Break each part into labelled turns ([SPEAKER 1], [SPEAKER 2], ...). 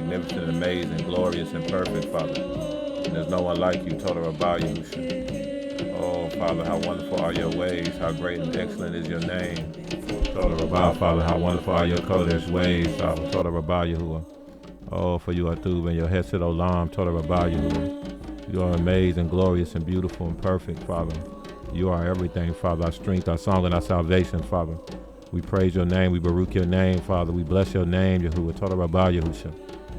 [SPEAKER 1] magnificent, amazing, glorious, and perfect, Father. And there's no one like you, Total Rabbi Yahusha. Oh, Father, how wonderful are your ways, how great and excellent is your name. Total Rabbi, Father, how wonderful are your Kodesh ways, Father. Total Rabbi Yahuwah. Oh, for you are Thub and your Hesed Olam, Total Rabbi Yahuwah. You are amazing, glorious, and beautiful and perfect, Father. You are everything, Father, our strength, our song, and our salvation, Father. We praise your name. We baruch your name, Father. We bless your name, Yahuwah. Total Rabbi Yahusha.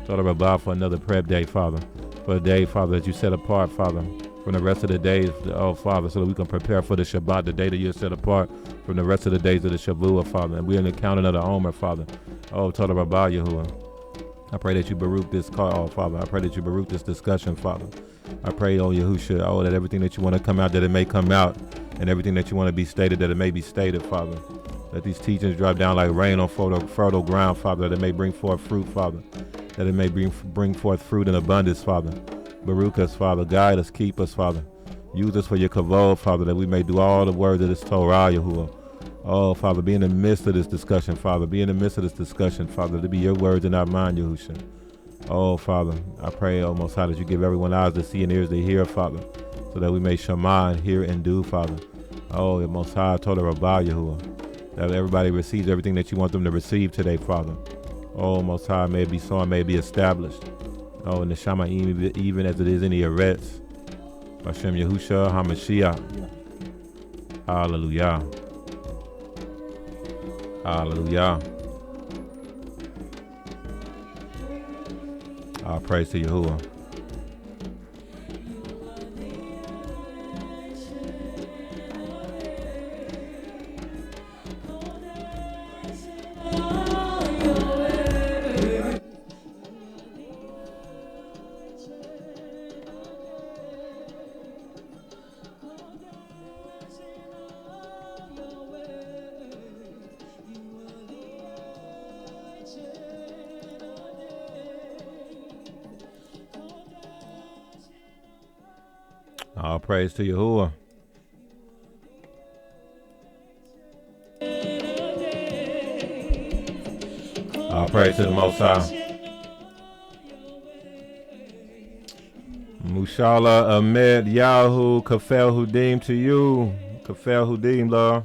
[SPEAKER 1] Total Rabbi for another prep day, Father. For a day, Father, that you set apart, Father, from the rest of the days, oh, Father, so that we can prepare for the Shabbat, the day that you set apart from the rest of the days of the Shavua, Father. And we're in the counting of the Omer, Father. Oh, Total Rabbi Yahuwah. I pray that you baruch this call, Father. I pray that you baruch this discussion, Father. I pray, oh, Yahusha, oh, that everything that you want to come out, that it may come out, and everything that you want to be stated, that it may be stated, Father. Let these teachings drop down like rain on fertile ground, Father, that it may bring forth fruit, Father. That it may bring forth fruit in abundance, Father. Baruch us, Father. Guide us, keep us, Father. Use us for your kavod, Father, that we may do all the words of this Torah, Yahuwah. Oh, Father, be in the midst of this discussion, Father. Be in the midst of this discussion, Father, to be your words and not mine, Yahusha. Oh, Father, I pray, oh, Most High, that you give everyone eyes to see and ears to hear, Father, so that we may shema and hear and do, Father. Oh, Most High, Total Rabbi Yahuwah. That everybody receives everything that you want them to receive today, Father. Oh, Most High, may it be so and may it be established. Oh, in the Shamayim, even as it is in the Eretz. Hashem Yahusha HaMashiach. Hallelujah. Hallelujah. All praise to Yahuwah. All praise to Yahuwah. All praise to the Most High. Mushala Ahmed Yahu Kafel Hudim to you. Kafel Hudim, Lord.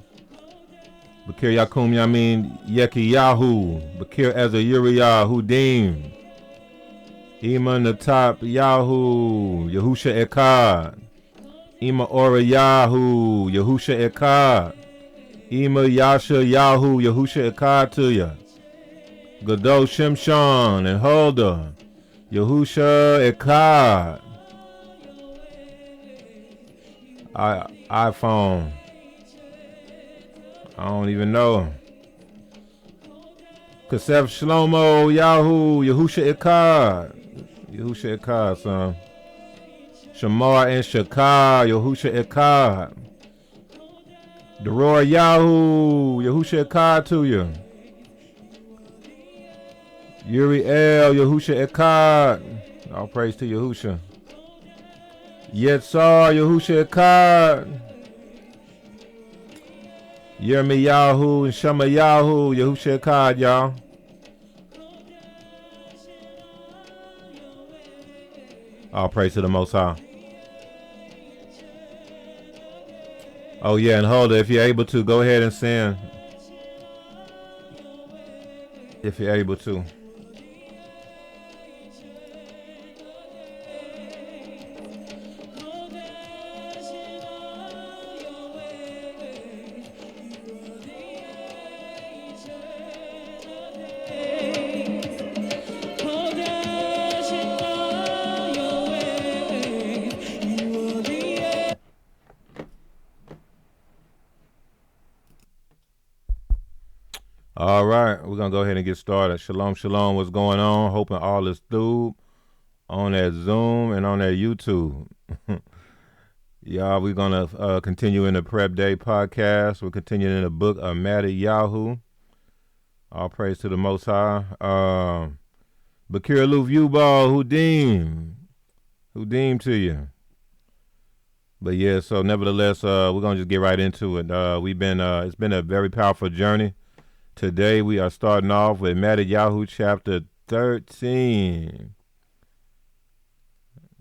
[SPEAKER 1] Bakir Yakum Yamin Yeki Yahu. Bakir Ezra Uriah Hudim. Iman the top Yahu. Yahusha Ekad. Ima Ora Yahu, Yahusha Ekad. Ima Yasha Yahu, Yahusha Ekad to ya. Gadol Shimshon and Huldah, Yahusha Ekad. iPhone. I don't even know. Kasef Shlomo Yahu, Yahusha Ekad. Yahusha Ekad, son. Shamar and Shakar, Yahusha Ekad. Deror Yahu, Yahusha Ekad to you. Uriel, Yahusha Ekad. All praise to Yahusha. Yetzar, Yahusha Ekad. Yirmiyahu and Shemayahu, Yahusha Ekad, y'all. All praise to the Most High. Oh, yeah, and hold it. If you're able to, go ahead and send. If you're able to. All right, we're going to go ahead and get started. Shalom, shalom, what's going on? Hoping all is through on that Zoom and on that YouTube. Y'all, we're going to continue in the Prep Day podcast. We're continuing in the book of MATITYAHU. All praise to the Most High. Bakir Luf Yubal, Hudim to you. But yeah, so nevertheless, we're going to just get right into it. It's been a very powerful journey. Today we are starting off with MATITYAHU chapter 13.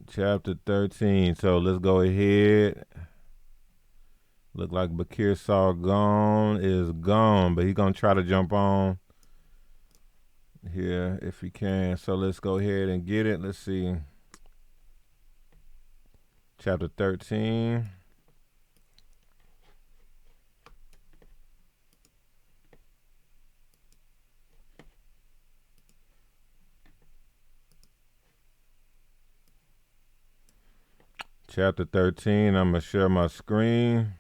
[SPEAKER 1] Chapter 13. So let's go ahead. Look like Bakir Sargon is gone, but he's going to try to jump on here if he can. So let's go ahead and get it. Let's see. Chapter 13. Chapter 13. I'm going to share my screen.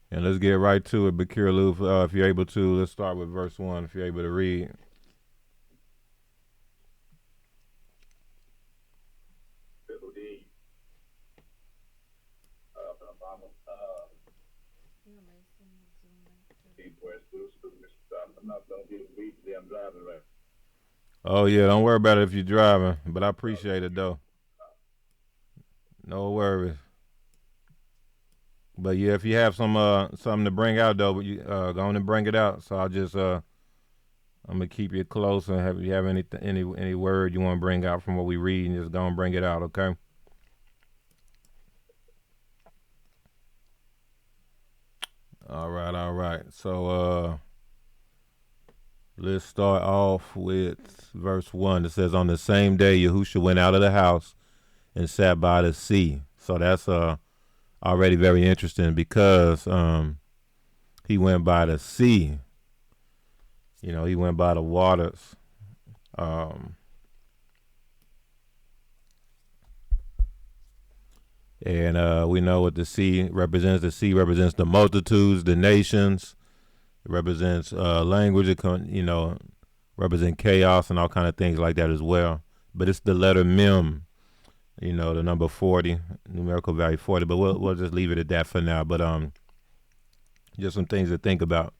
[SPEAKER 1] And let's get right to it, Bakir Luf, if you're able to. Let's start with verse 1, if you're able to read. Oh, yeah, don't worry about it if you're driving, but I appreciate it, though. No worries. But yeah, if you have some something to bring out though, you go on and bring it out. So I'll just I'm gonna keep you close and have you have any word you want to bring out from what we read, and just go and bring it out, okay? All right, all right. So let's start off with verse 1. It says, "On the same day, Yahusha went out of the house and sat by the sea." So that's already very interesting because he went by the sea. You know, he went by the waters. And we know what the sea represents. The sea represents the multitudes, the nations. It represents language. It represent chaos and all kind of things like that as well. But it's the letter Mem. You know, the number 40, numerical value 40. But we'll just leave it at that for now. But just some things to think about.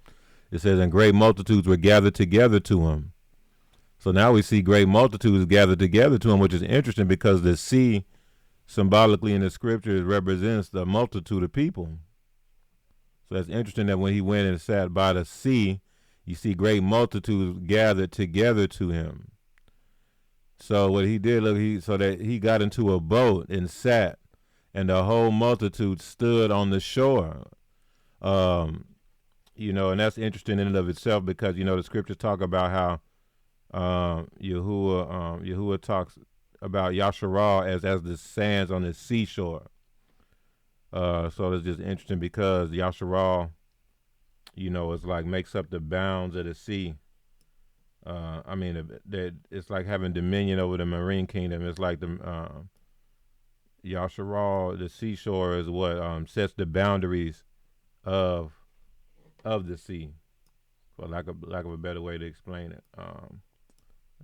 [SPEAKER 1] It says, "And great multitudes were gathered together to him." So now we see great multitudes gathered together to him, which is interesting because the sea, symbolically in the scriptures, represents the multitude of people. So that's interesting that when he went and sat by the sea, you see great multitudes gathered together to him. So what he did, so that he got into a boat and sat, and the whole multitude stood on the shore. And that's interesting in and of itself because the scriptures talk about how Yahuwah talks about Yasharal as the sands on the seashore. So it's just interesting because Yasharal, it's like makes up the bounds of the sea. It's like having dominion over the marine kingdom. It's like the Yasharal, the seashore, is what sets the boundaries of the sea, for lack of a better way to explain it. Let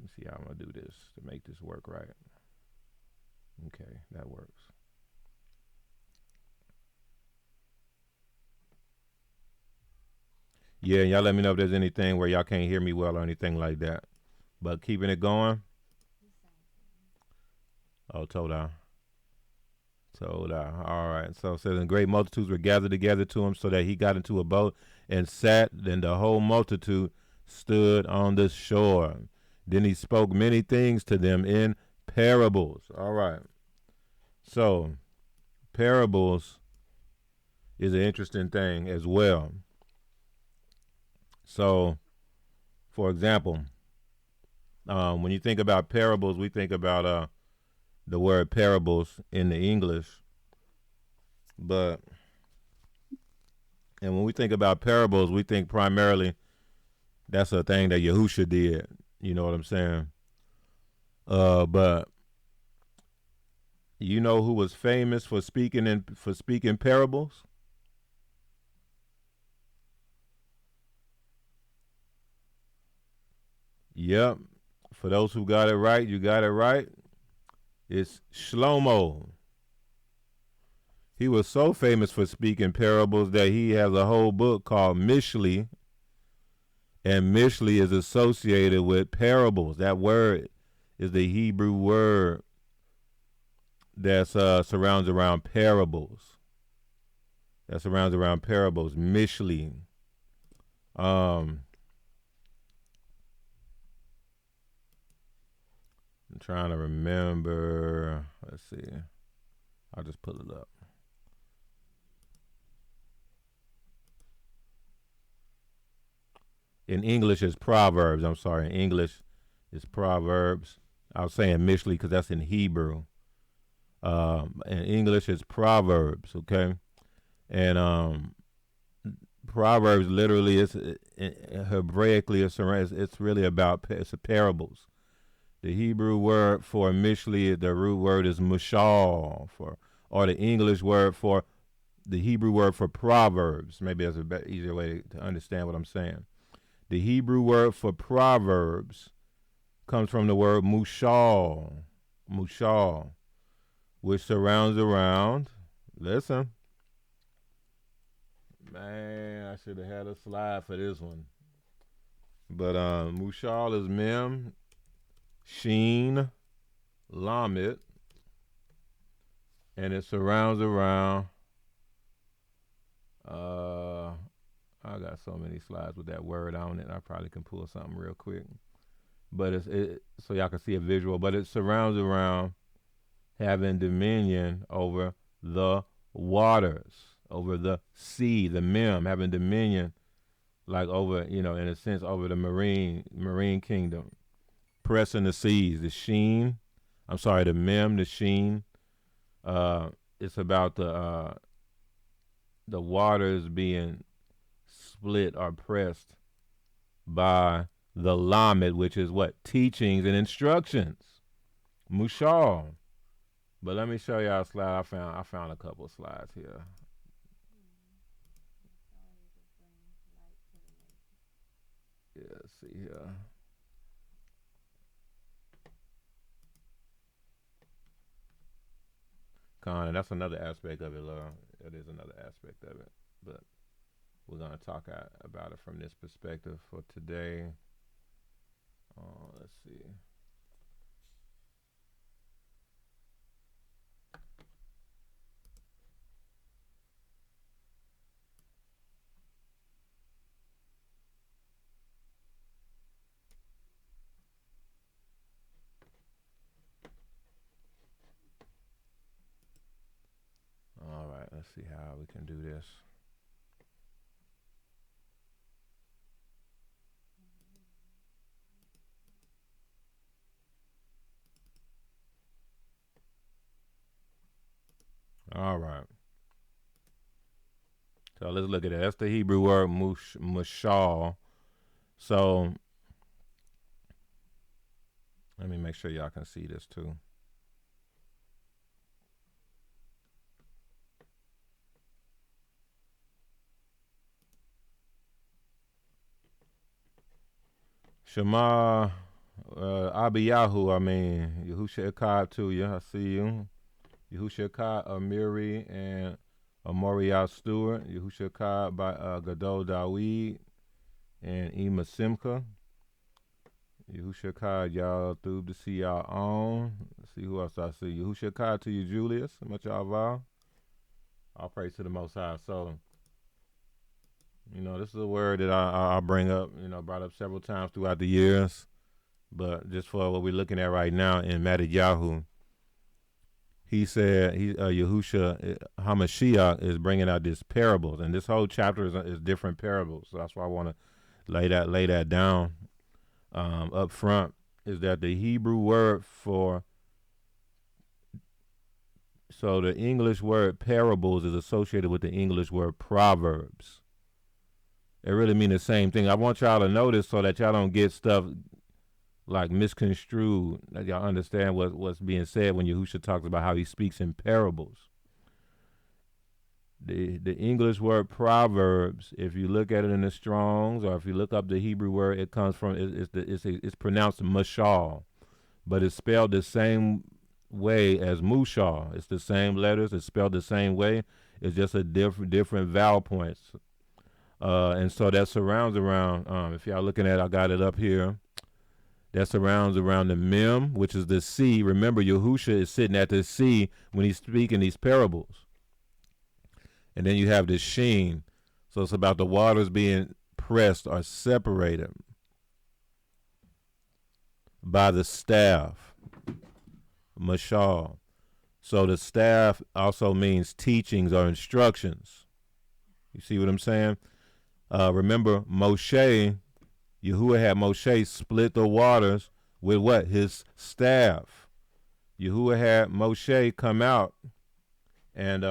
[SPEAKER 1] me see how I'm gonna do this to make this work right. Okay, that works. Yeah, y'all let me know if there's anything where y'all can't hear me well or anything like that. But keeping it going. Oh, Toda. All right. So it says, "And great multitudes were gathered together to him, so that he got into a boat and sat. Then the whole multitude stood on the shore. Then he spoke many things to them in parables." All right. So parables is an interesting thing as well. So, for example, when you think about parables, we think about the word parables in the English. And when we think about parables, we think primarily that's a thing that Yahusha did. You know what I'm saying? But you know who was famous for speaking parables? Yep. For those who got it right, you got it right. It's Shlomo. He was so famous for speaking parables that he has a whole book called Mishli. And Mishli is associated with parables. That word is the Hebrew word that surrounds around parables. that surrounds around parables. Mishli. I'm trying to remember. Let's see. I'll just pull it up. In English, it's Proverbs. I'm sorry. In English, it's Proverbs. I was saying Mishli because that's in Hebrew. In English, it's Proverbs. Okay, and Proverbs literally is Hebraically it's really about it's parables. The Hebrew word for Mishli, the root word is mushal, or the English word for the Hebrew word for Proverbs. Maybe that's a easier way to understand what I'm saying. The Hebrew word for Proverbs comes from the word mushal, which surrounds around. Listen, man, I should have had a slide for this one. But mushal is mem, sheen, lamed, and it surrounds around. I got so many slides with that word on it. I probably can pull something real quick, but so y'all can see a visual. But it surrounds around having dominion over the waters, over the sea, the mem, having dominion, like over, in a sense, over the marine kingdom, pressing the seas. The sheen, the mem, the sheen. It's about the waters being split or pressed by the lamed, which is what? Teachings and instructions. Mushal. But let me show y'all a slide. I found a couple of slides here. Yeah, let's see here. Con, that's another aspect of it, Laura. It is another aspect of it. But we're going to talk about it from this perspective for today. Let's see. All right, let's see how we can do this. All right. So let's look at that. That's the Hebrew word mushal. So let me make sure y'all can see this too. Shema Abiyahu, Yahusha Echad to you. I see you. Yahusha Echad Amiri and Amoriah Stewart. Yahusha Echad by Gadol Dawid and Ema Simcha. Yahusha Echad, y'all through to see y'all on. Let's see who else I see. Yahusha Echad to you, Julius. Much y'all vow. I'll praise to the Most High. So, this is a word that I bring up, brought up several times throughout the years. But just for what we're looking at right now in MATITYAHU, he said Yahusha HaMashiach is bringing out these parables, and this whole chapter is different parables. So that's why I want to lay that down up front. Is that the Hebrew word for? So the English word parables is associated with the English word proverbs. It really mean the same thing. I want y'all to notice so that y'all don't get stuff like misconstrued, that y'all understand what's being said when Yahusha talks about how he speaks in parables. The English word proverbs, if you look at it in the Strongs, or if you look up the Hebrew word, it comes from it's pronounced mashal, but it's spelled the same way as mushal. It's the same letters. It's spelled the same way. It's just a different vowel points. And so that surrounds around. If y'all looking at, I got it up here. That surrounds around the mem, which is the sea. Remember, Yahusha is sitting at the sea when he's speaking these parables. And then you have the sheen. So it's about the waters being pressed or separated by the staff, mashal. So the staff also means teachings or instructions. You see what I'm saying? Remember Moshe, Yahuwah had Moshe split the waters with what? His staff. Yahuwah had Moshe come out and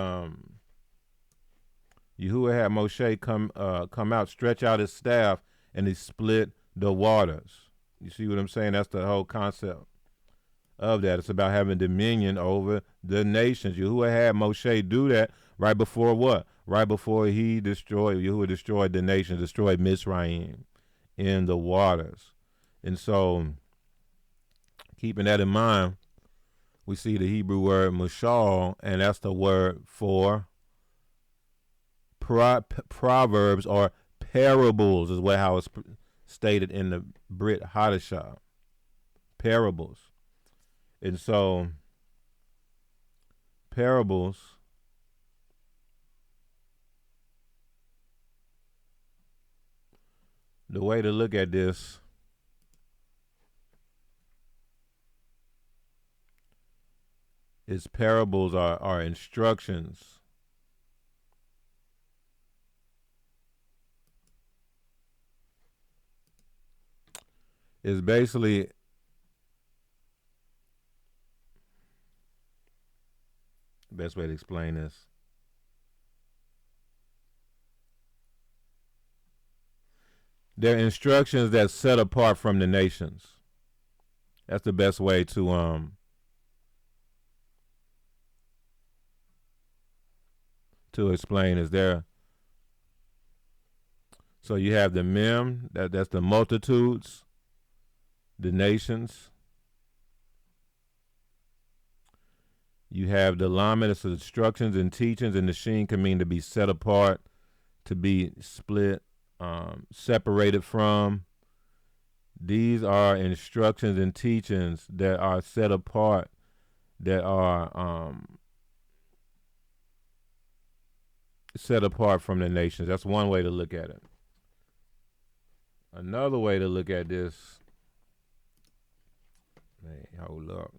[SPEAKER 1] Yahuwah had Moshe come out, stretch out his staff, and he split the waters. You see what I'm saying? That's the whole concept of that. It's about having dominion over the nations. Yahuwah had Moshe do that right before what? Right before Yahuwah destroyed the nation, destroyed Mizraim in the waters. And so, keeping that in mind, we see the Hebrew word mashal, and that's the word for proverbs or parables, is how it's stated in the Brit Hadashah. Parables. And so, parables the way to look at this is parables are instructions. It's basically best way to explain this. They're instructions that's set apart from the nations. That's the best way to explain is there. So you have the mem, that's the multitudes, the nations. You have the lamed, it's the instructions and teachings, and the sheen can mean to be set apart, to be split, separated from. These are instructions and teachings that are set apart, that are set apart from the nations. That's one way to look at it. Another way to look at this, hey, hold up.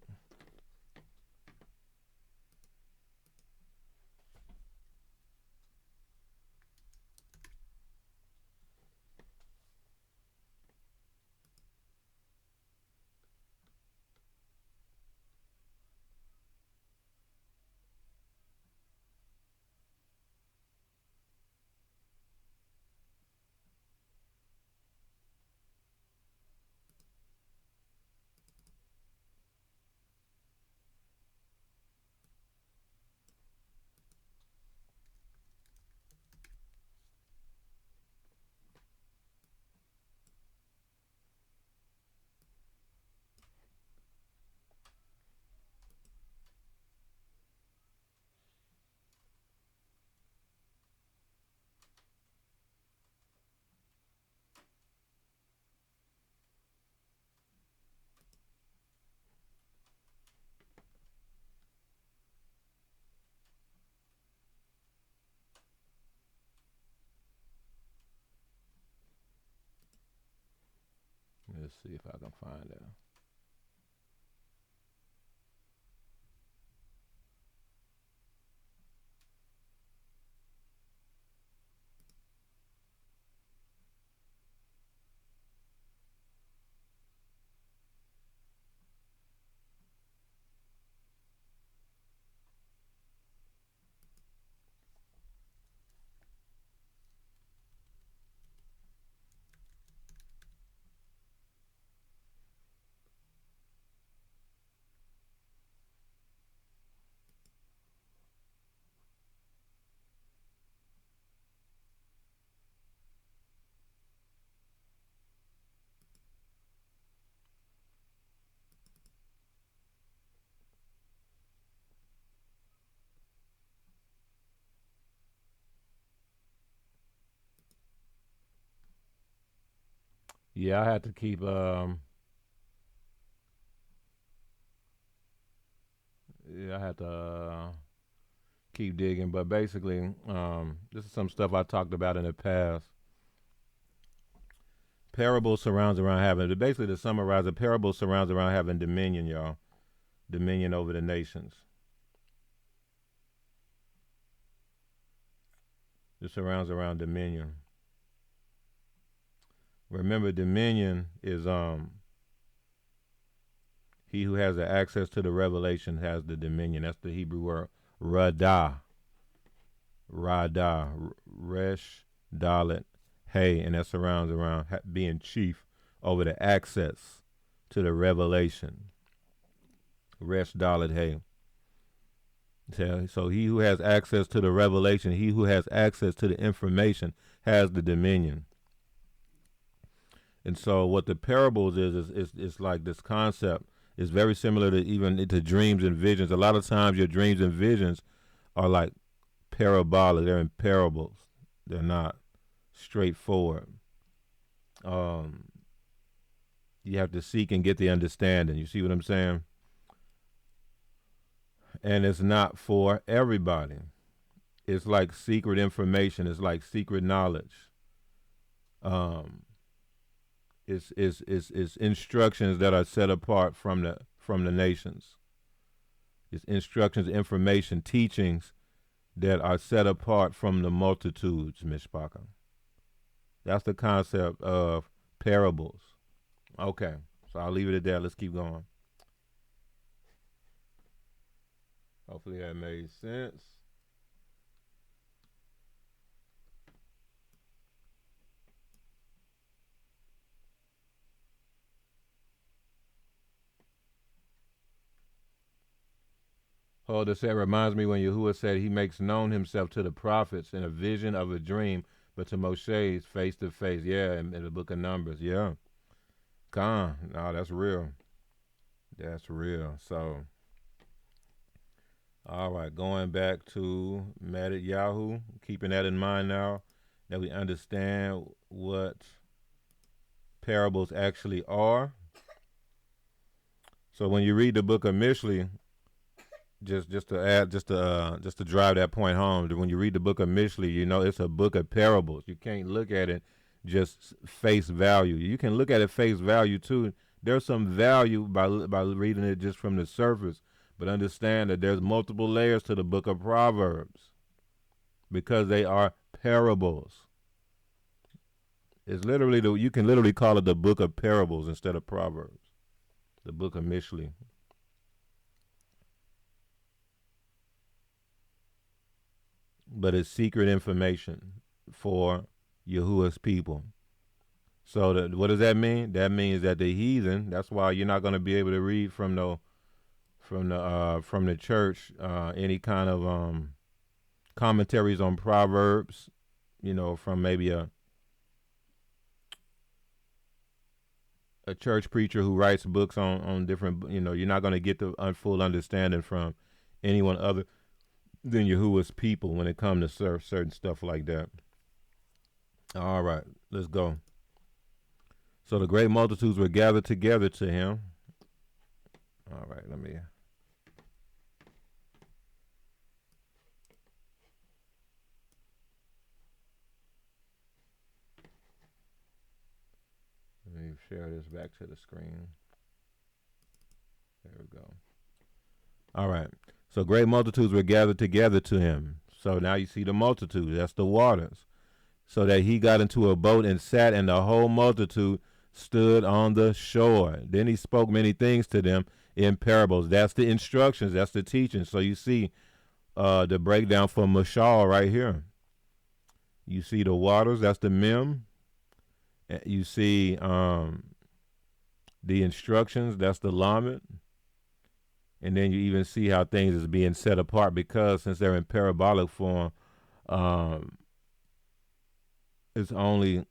[SPEAKER 1] Let's see if I can find it. Yeah, I had to keep yeah, I had to keep digging. But basically, this is some stuff I talked about in the past. Parable surrounds around having, basically to summarize, a parable surrounds around having dominion, y'all. Dominion over the nations. It surrounds around dominion. Remember, dominion is he who has the access to the revelation has the dominion. That's the Hebrew word radah. Radah. Resh Dalet Hey, and that surrounds around being chief over the access to the revelation. Resh Dalet Hey. So he who has access to the revelation, he who has access to the information, has the dominion. And so what the parables is like this concept is very similar to even to dreams and visions. A lot of times your dreams and visions are like parabolic. They're in parables. They're not straightforward. You have to seek and get the understanding. You see what I'm saying? And it's not for everybody. It's like secret information. It's like secret knowledge. It's instructions that are set apart from the nations. It's instructions, information, teachings that are set apart from the multitudes, Mishpaka. That's the concept of parables. Okay, so I'll leave it at that. Let's keep going. Hopefully that made sense. Holder said, reminds me when Yahuwah said he makes known himself to the prophets in a vision of a dream, but to Moshe's face to face. Yeah, in the book of Numbers. Yeah. Khan. No, that's real. That's real. So, all right, going back to MATITYAHU, keeping that in mind now that we understand what parables actually are. So when you read the book of Mishlei, just to drive that point home, when you read the book of Mishlei, you know it's a book of parables. You can't look at it just face value. You can look at it face value too. There's some value by reading it just from the surface, but understand that there's multiple layers to the book of Proverbs because they are parables. It's literally you can literally call it the book of parables instead of Proverbs. The book of Mishlei. But it's secret information for Yahuwah's people. So what does that mean? That means that the heathen, that's why you're not going to be able to read from the church any kind of commentaries on Proverbs, from maybe a church preacher who writes books on different, you're not going to get the full understanding from anyone other than Yahuwah's people when it comes to certain stuff like that. All right, let's go. So the great multitudes were gathered together to him. All right, let me share this back to the screen. There we go. All right. So great multitudes were gathered together to him. So now you see the multitude. That's the waters. So that he got into a boat and sat, and the whole multitude stood on the shore. Then he spoke many things to them in parables. That's the instructions. That's the teaching. So you see the breakdown for Mashal right here. You see the waters. That's the mem. You see the instructions. That's the lamed. And then you even see how things is being set apart, because since they're in parabolic form, it's only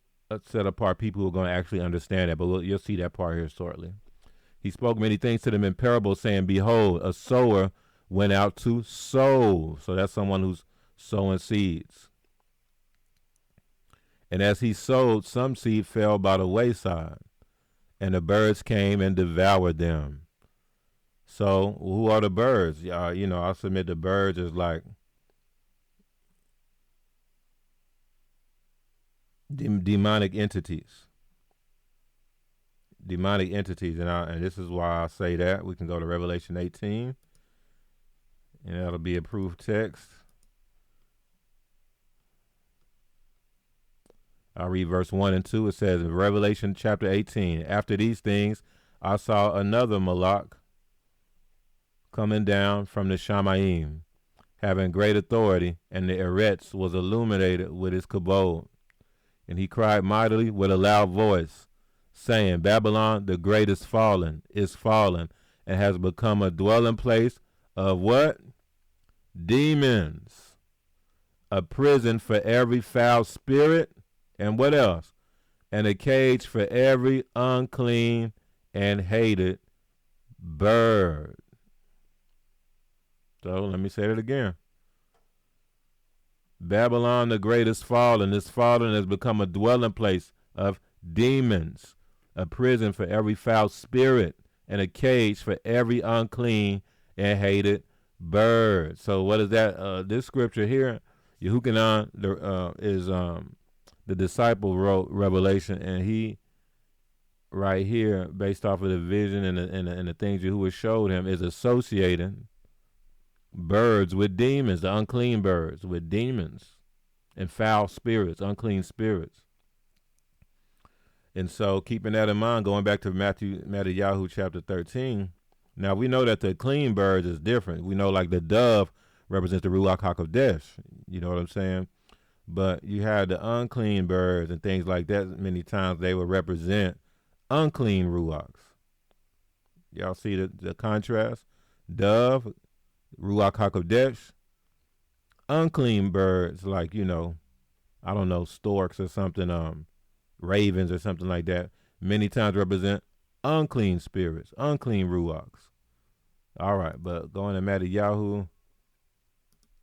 [SPEAKER 1] set apart people who are going to actually understand it. But you'll see that part here shortly. He spoke many things to them in parables, saying, behold, a sower went out to sow. So that's someone who's sowing seeds. And as he sowed, some seed fell by the wayside, and the birds came and devoured them. So who are the birds? I submit the birds is like demonic entities. Demonic entities, and this is why I say that. We can go to Revelation 18, and that'll be a proof text. I'll read verse 1 and 2. It says in Revelation chapter 18, after these things, I saw another Malak coming down from the Shamayim, having great authority, and the Eretz was illuminated with his kabod. And he cried mightily with a loud voice, saying, Babylon the great is fallen, and has become a dwelling place of what? Demons, a prison for every foul spirit, and what else? And a cage for every unclean and hated bird. So let me say it again. Babylon the great is fallen, has become a dwelling place of demons, a prison for every foul spirit, and a cage for every unclean and hated bird. So what is that? This scripture here, Yehukanan is the disciple wrote Revelation, and he right here, based off of the vision and the things Yahuwah showed him, is associating birds with demons, the unclean birds with demons and foul spirits, unclean spirits. And so keeping that in mind, going back to MATITYAHU chapter 13, now we know that the clean birds is different. We know like the dove represents the Ruach HaKodesh, you know what I'm saying? But you had the unclean birds and things like that. Many times they would represent unclean Ruachs. Y'all see the contrast? Dove, Ruach HaKodesh. Unclean birds like, I don't know, storks or something, ravens or something like that. Many times represent unclean spirits, unclean Ruachs. All right, but going to MATITYAHU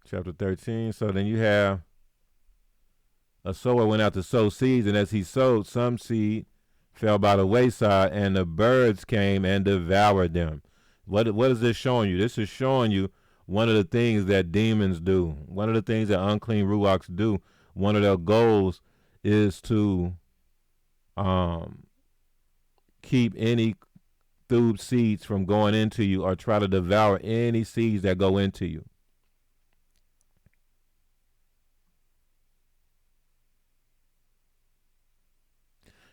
[SPEAKER 1] chapter 13. So then you have a sower went out to sow seeds, and as he sowed, some seed fell by the wayside, and the birds came and devoured them. What is this showing you? This is showing you one of the things that demons do. One of the things that unclean Ruachs do. One of their goals is to keep any through seeds from going into you, or try to devour any seeds that go into you.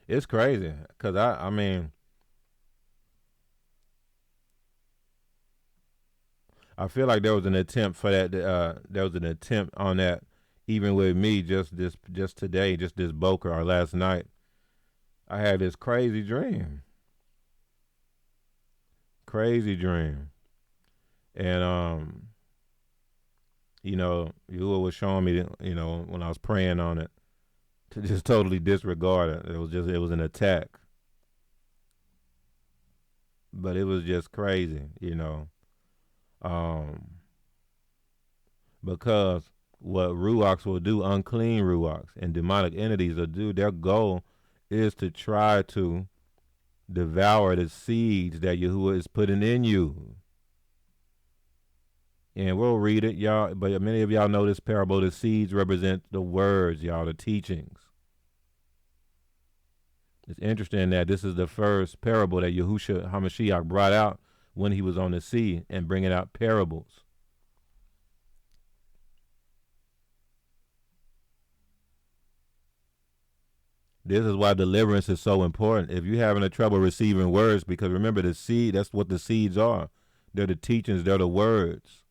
[SPEAKER 1] It's crazy because I mean, I feel like there was an attempt for that. There was an attempt on that, even with me just today, just this Boker or last night. I had this crazy dream, and you was showing me, when I was praying on it, to just totally disregard it. It was an attack. But it was just crazy, because what Ruachs will do, unclean Ruachs and demonic entities will do, their goal is to try to devour the seeds that Yahuwah is putting in you. And we'll read it, y'all. But many of y'all know this parable. The seeds represent the words, y'all, the teachings. It's interesting that this is the first parable that Yahushua HaMashiach brought out when he was on the sea and bringing out parables. This is why deliverance is so important. If you're having a trouble receiving words, because remember the seed, that's what the seeds are. They're the teachings, they're the words.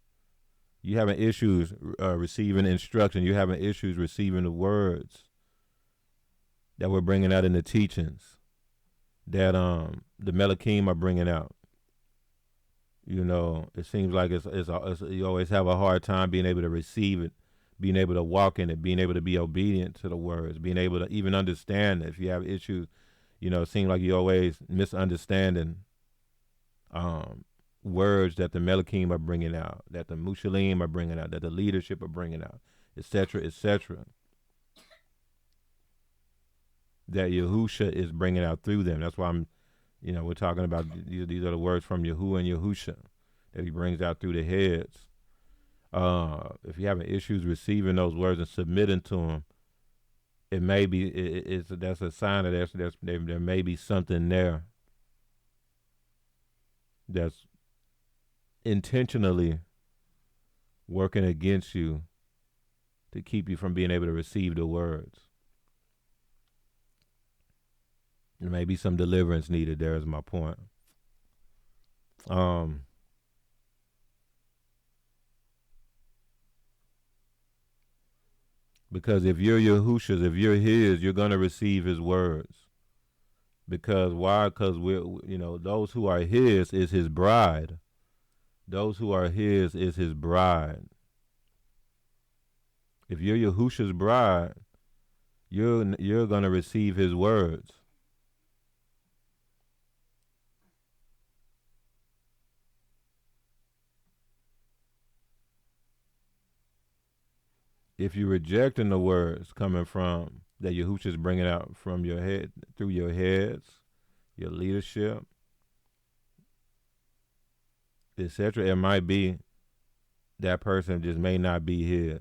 [SPEAKER 1] You're having issues receiving instruction. You're having issues receiving the words that we're bringing out in the teachings that the Melachim are bringing out. It seems like it's you always have a hard time being able to receive it, being able to walk in it, being able to be obedient to the words, being able to even understand it. If you have issues, it seems like you're always misunderstanding words that the Melachim are bringing out, that the Mushalim are bringing out, that the leadership are bringing out, etc., etc., that Yahusha is bringing out through them. That's why we're talking about these are the words from Yahuwah and Yahusha that he brings out through the heads. If you're having issues receiving those words and submitting to them, it may be that's a sign that there may be something there that's intentionally working against you to keep you from being able to receive the words. There may be some deliverance needed. There is my point. Because if you're Yahusha's, if you're his, you're going to receive his words. Because why? Because those who are his is his bride. Those who are his is his bride. If you're Yahusha's bride, you're going to receive his words. If you're rejecting the words coming from that Yahushua is bringing out from your head, through your heads, your leadership, etc., it might be that person just may not be his.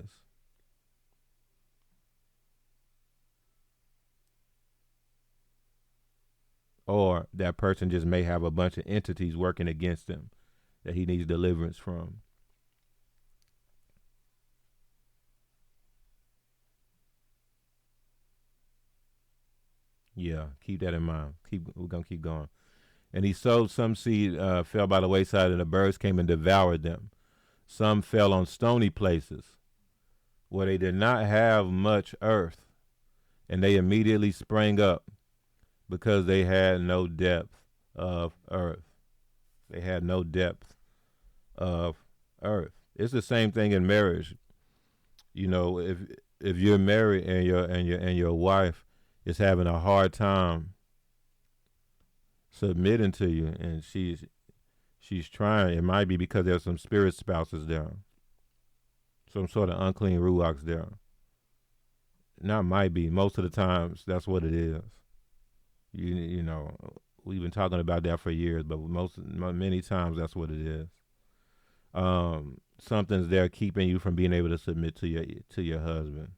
[SPEAKER 1] Or that person just may have a bunch of entities working against him that he needs deliverance from. Yeah, keep that in mind. We're going to keep going. And he sowed some seed, fell by the wayside, and the birds came and devoured them. Some fell on stony places where they did not have much earth, and they immediately sprang up because they had no depth of earth. They had no depth of earth. It's the same thing in marriage. If you're married and your wife is having a hard time submitting to you, and she's trying, it might be because there's some spirit spouses there, some sort of unclean ruachs there. Not might be, most of the times that's what it is. We've been talking about that for years, but many times that's what it is. Something's there keeping you from being able to submit to your husband.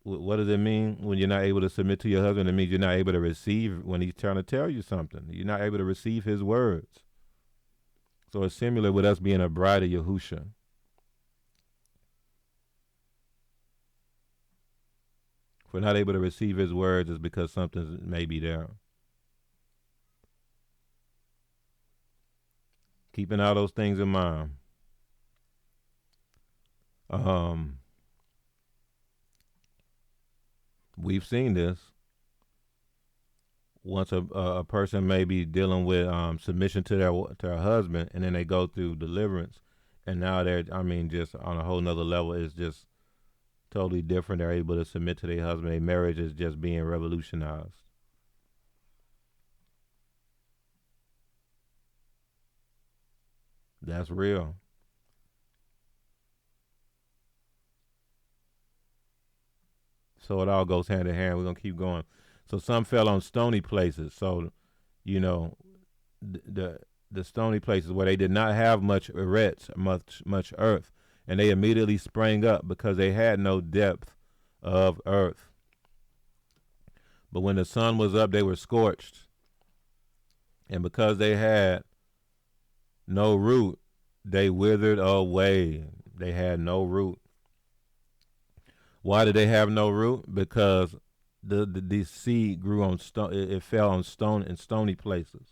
[SPEAKER 1] What does it mean when you're not able to submit to your husband? It means you're not able to receive when he's trying to tell you something. You're not able to receive his words. So it's similar with us being a bride of Yahusha. If we're not able to receive his words, it's because something may be there. Keeping all those things in mind. We've seen this. Once a person may be dealing with submission to their husband, and then they go through deliverance, and now they're, just on a whole nother level. It's just totally different. They're able to submit to their husband. Their marriage is just being revolutionized. That's real. So it all goes hand in hand. We're going to keep going. So some fell on stony places. So, the stony places where they did not have much earth, and they immediately sprang up because they had no depth of earth. But when the sun was up, they were scorched. And because they had no root, they withered away. They had no root. Why did they have no root? Because the seed grew on stone. It fell on stone and stony places.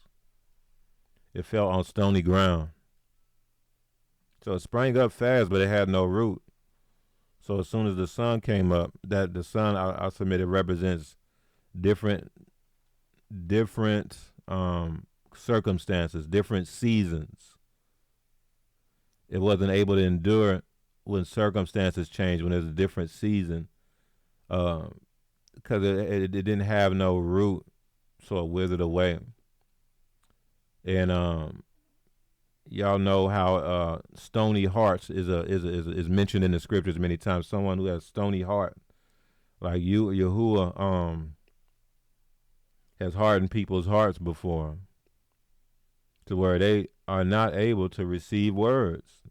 [SPEAKER 1] It fell on stony ground. So it sprang up fast, but it had no root. So as soon as the sun came up, that the sun I submitted represents different circumstances, different seasons. It wasn't able to endure when circumstances change, when there's a different season, because it didn't have no root, so it withered away. And y'all know how stony hearts is mentioned in the scriptures many times. Someone who has stony heart, like Yahuwah, has hardened people's hearts before, to where they are not able to receive words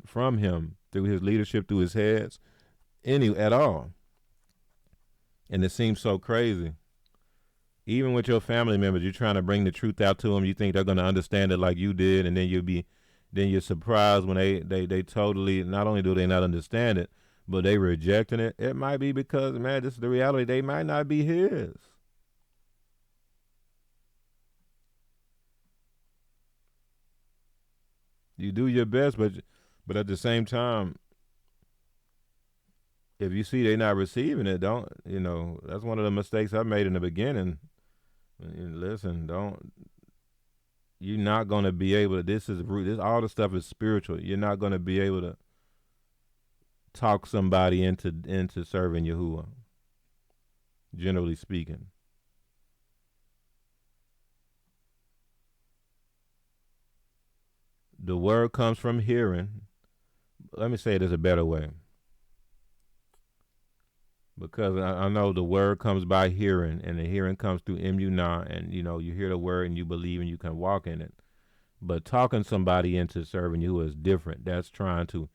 [SPEAKER 1] from him through his leadership, through his heads, at all. And it seems so crazy. Even with your family members, you're trying to bring the truth out to them. You think they're going to understand it like you did, and then you're surprised when they totally, not only do they not understand it, but they rejecting it. It might be because, man, this is the reality. They might not be his. You do your best, but at the same time, if you see they're not receiving it, don't, that's one of the mistakes I made in the beginning. Listen, don't, you're not going to be able to, this all the stuff is spiritual. You're not going to be able to talk somebody into serving Yahuwah, generally speaking. The word comes from hearing. Let me say it as a better way. Because I know the word comes by hearing, and the hearing comes through emunah, and you hear the word and you believe and you can walk in it. But talking somebody into serving you is different. That's trying to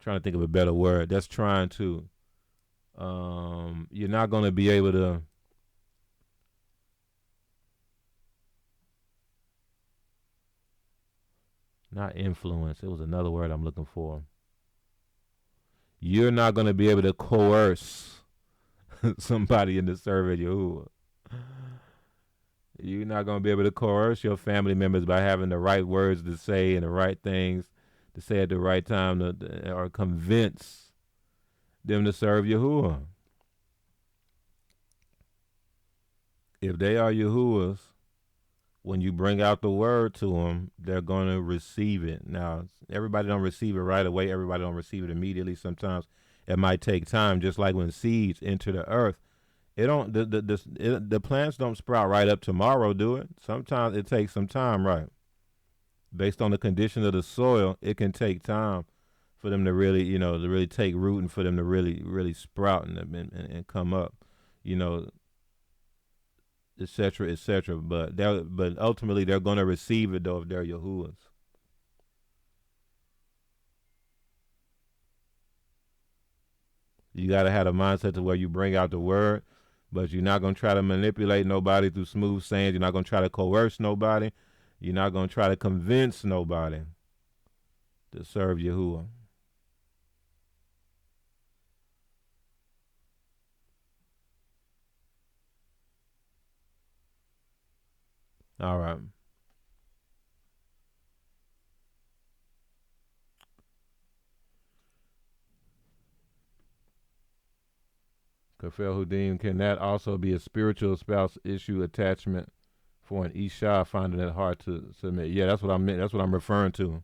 [SPEAKER 1] think of a better word. That's trying to you're not going to be able to not influence. It was another word I'm looking for. You're not going to be able to coerce somebody into serving Yahuwah. You're not going to be able to coerce your family members by having the right words to say and the right things to say at the right time, or convince them to serve Yahuwah. If they are Yahuwah's, when you bring out the word to them, they're going to receive it. Now, everybody don't receive it right away. Everybody don't receive it immediately. Sometimes it might take time, just like when seeds enter the earth. It don't the plants don't sprout right up tomorrow, do it? Sometimes it takes some time, right? Based on the condition of the soil, it can take time for them to really, to really take root, and for them to really, really sprout and come up, etc., etc. But ultimately, they're going to receive it though if they're Yahuwah's. You got to have a mindset to where you bring out the word, but you're not going to try to manipulate nobody through smooth sayings. You're not going to try to coerce nobody. You're not going to try to convince nobody to serve Yahuwah. All right. Kafel Hudim, can that also be a spiritual spouse issue attachment for an Isha finding it hard to submit? Yeah, that's what I meant. That's what I'm referring to.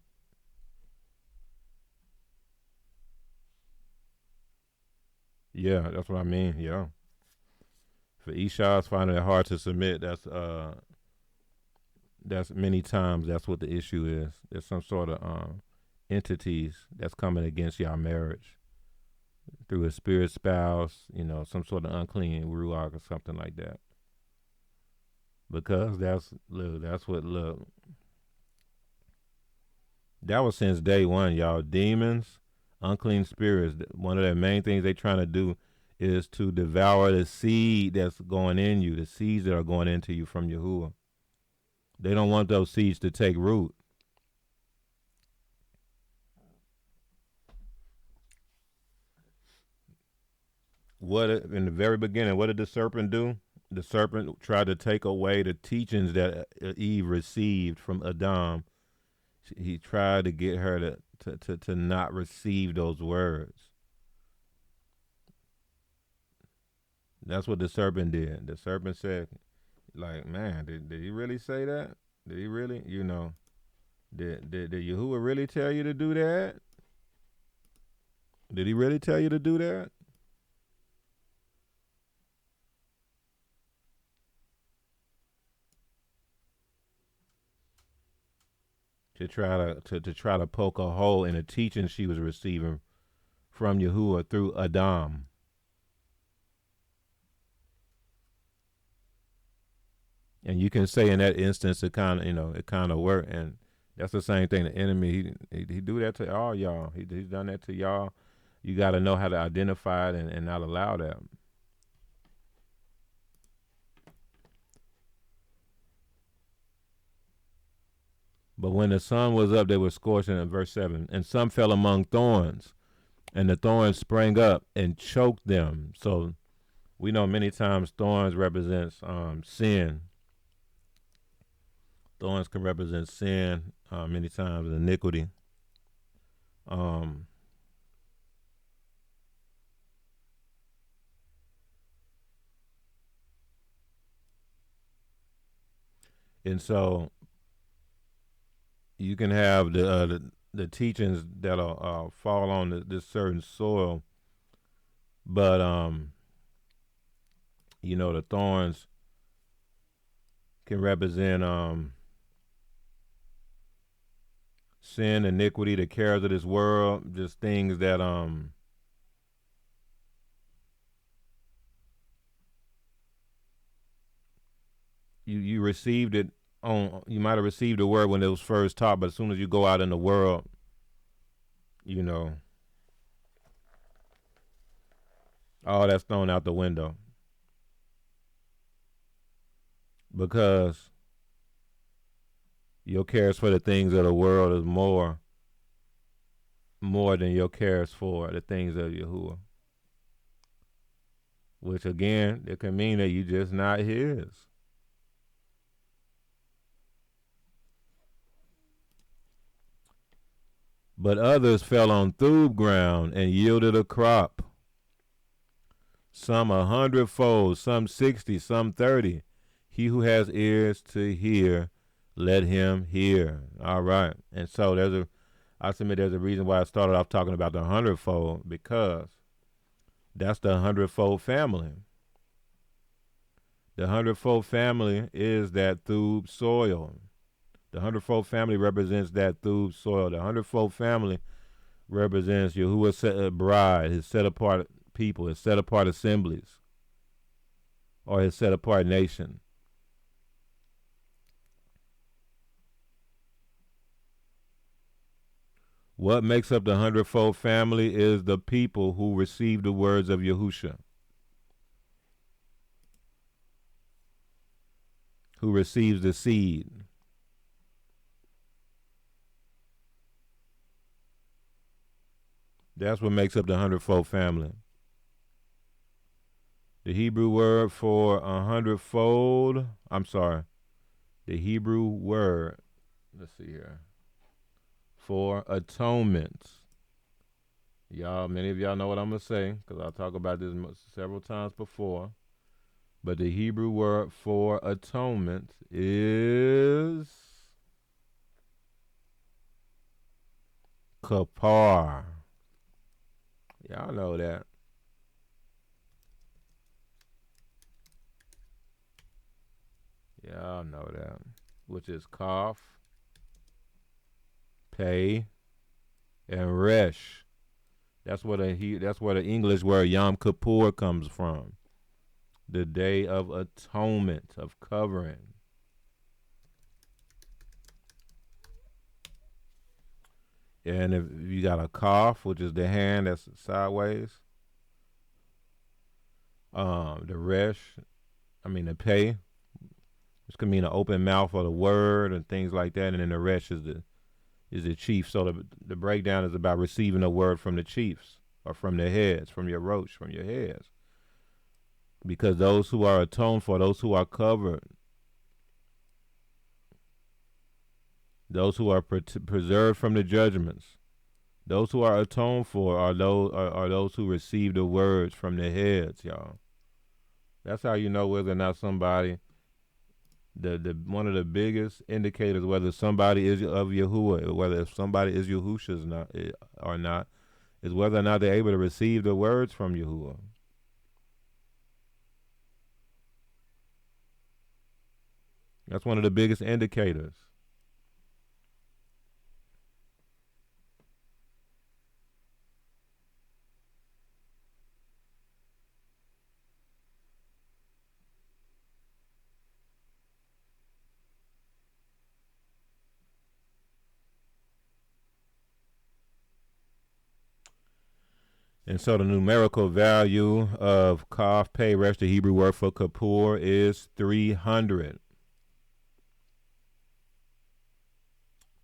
[SPEAKER 1] Yeah, that's what I mean. Yeah. For Ishas finding it hard to submit, that's many times that's what the issue is. There's some sort of entities that's coming against y'all marriage through a spirit spouse, some sort of unclean ruach or something like that. Because that's what that was since day one, y'all. Demons, unclean spirits. One of the main things they trying to do is to devour the seed that's going in you, the seeds that are going into you from Yahuwah. They don't want those seeds to take root. In the very beginning, what did the serpent do? The serpent tried to take away the teachings that Eve received from Adam. He tried to get her to not receive those words. That's what the serpent did. The serpent said, like, man, did he really say that? Did he really, did Yahuwah really tell you to do that? Did he really tell you to do that? To try to poke a hole in a teaching she was receiving from Yahuwah through Adam. And you can say in that instance it kind of worked, and that's the same thing. The enemy he do that to all y'all. He's done that to y'all. You got to know how to identify it and not allow that. But when the sun was up, they were scorched. In verse 7, and some fell among thorns, and the thorns sprang up and choked them. So we know many times thorns represents sin. Thorns can represent sin, many times iniquity. Um, and so you can have the teachings that'll fall on this certain soil, but you know, the thorns can represent sin, iniquity, the cares of this world, just things that you received it on. You might have received the word when it was first taught, but as soon as you go out in the world, you know, all that's thrown out the window because your cares for the things of the world is more than your cares for the things of Yahuwah. Which again, it can mean that you just not his. But others fell on thorny ground and yielded a crop. Some 100-fold, some 60, some 30. He who has ears to hear, let him hear. All right. And so I submit there's a reason why I started off talking about the 100-fold, because that's the 100-fold family. The 100-fold family is that thub soil. The 100-fold family represents that thub soil. The 100-fold family represents Yahuwah's bride, his set-apart people, his set-apart assemblies, or his set-apart nation. What makes up the 100-fold family is the people who receive the words of Yahusha, who receives the seed. That's what makes up the 100-fold family. The Hebrew word for 100-fold, the Hebrew word, let's see here, for atonement. Y'all, many of y'all know what I'm going to say, because I'll talk about this several times before. But the Hebrew word for atonement is kapar. Y'all know that. Y'all know that. Which is kaf, pay, and resh. That's where the English word Yom Kippur comes from. The Day of Atonement, of covering. And if you got a kaf, which is the hand that's sideways, the pay, which can mean an open mouth or the word and things like that, and then the resh is the chief. So the breakdown is about receiving a word from the chiefs or from their heads, from your roach, from your heads. Because those who are atoned for, those who are covered, those who are preserved from the judgments, those who are atoned for are those who receive the words from their heads, y'all. That's how you know whether or not somebody, the one of the biggest indicators whether somebody is of Yahuwah, whether if somebody is Yahusha's or not, is whether or not they're able to receive the words from Yahuwah. That's one of the biggest indicators. And so the numerical value of Kaf Pei Resh, the Hebrew word for Kippur, is 300.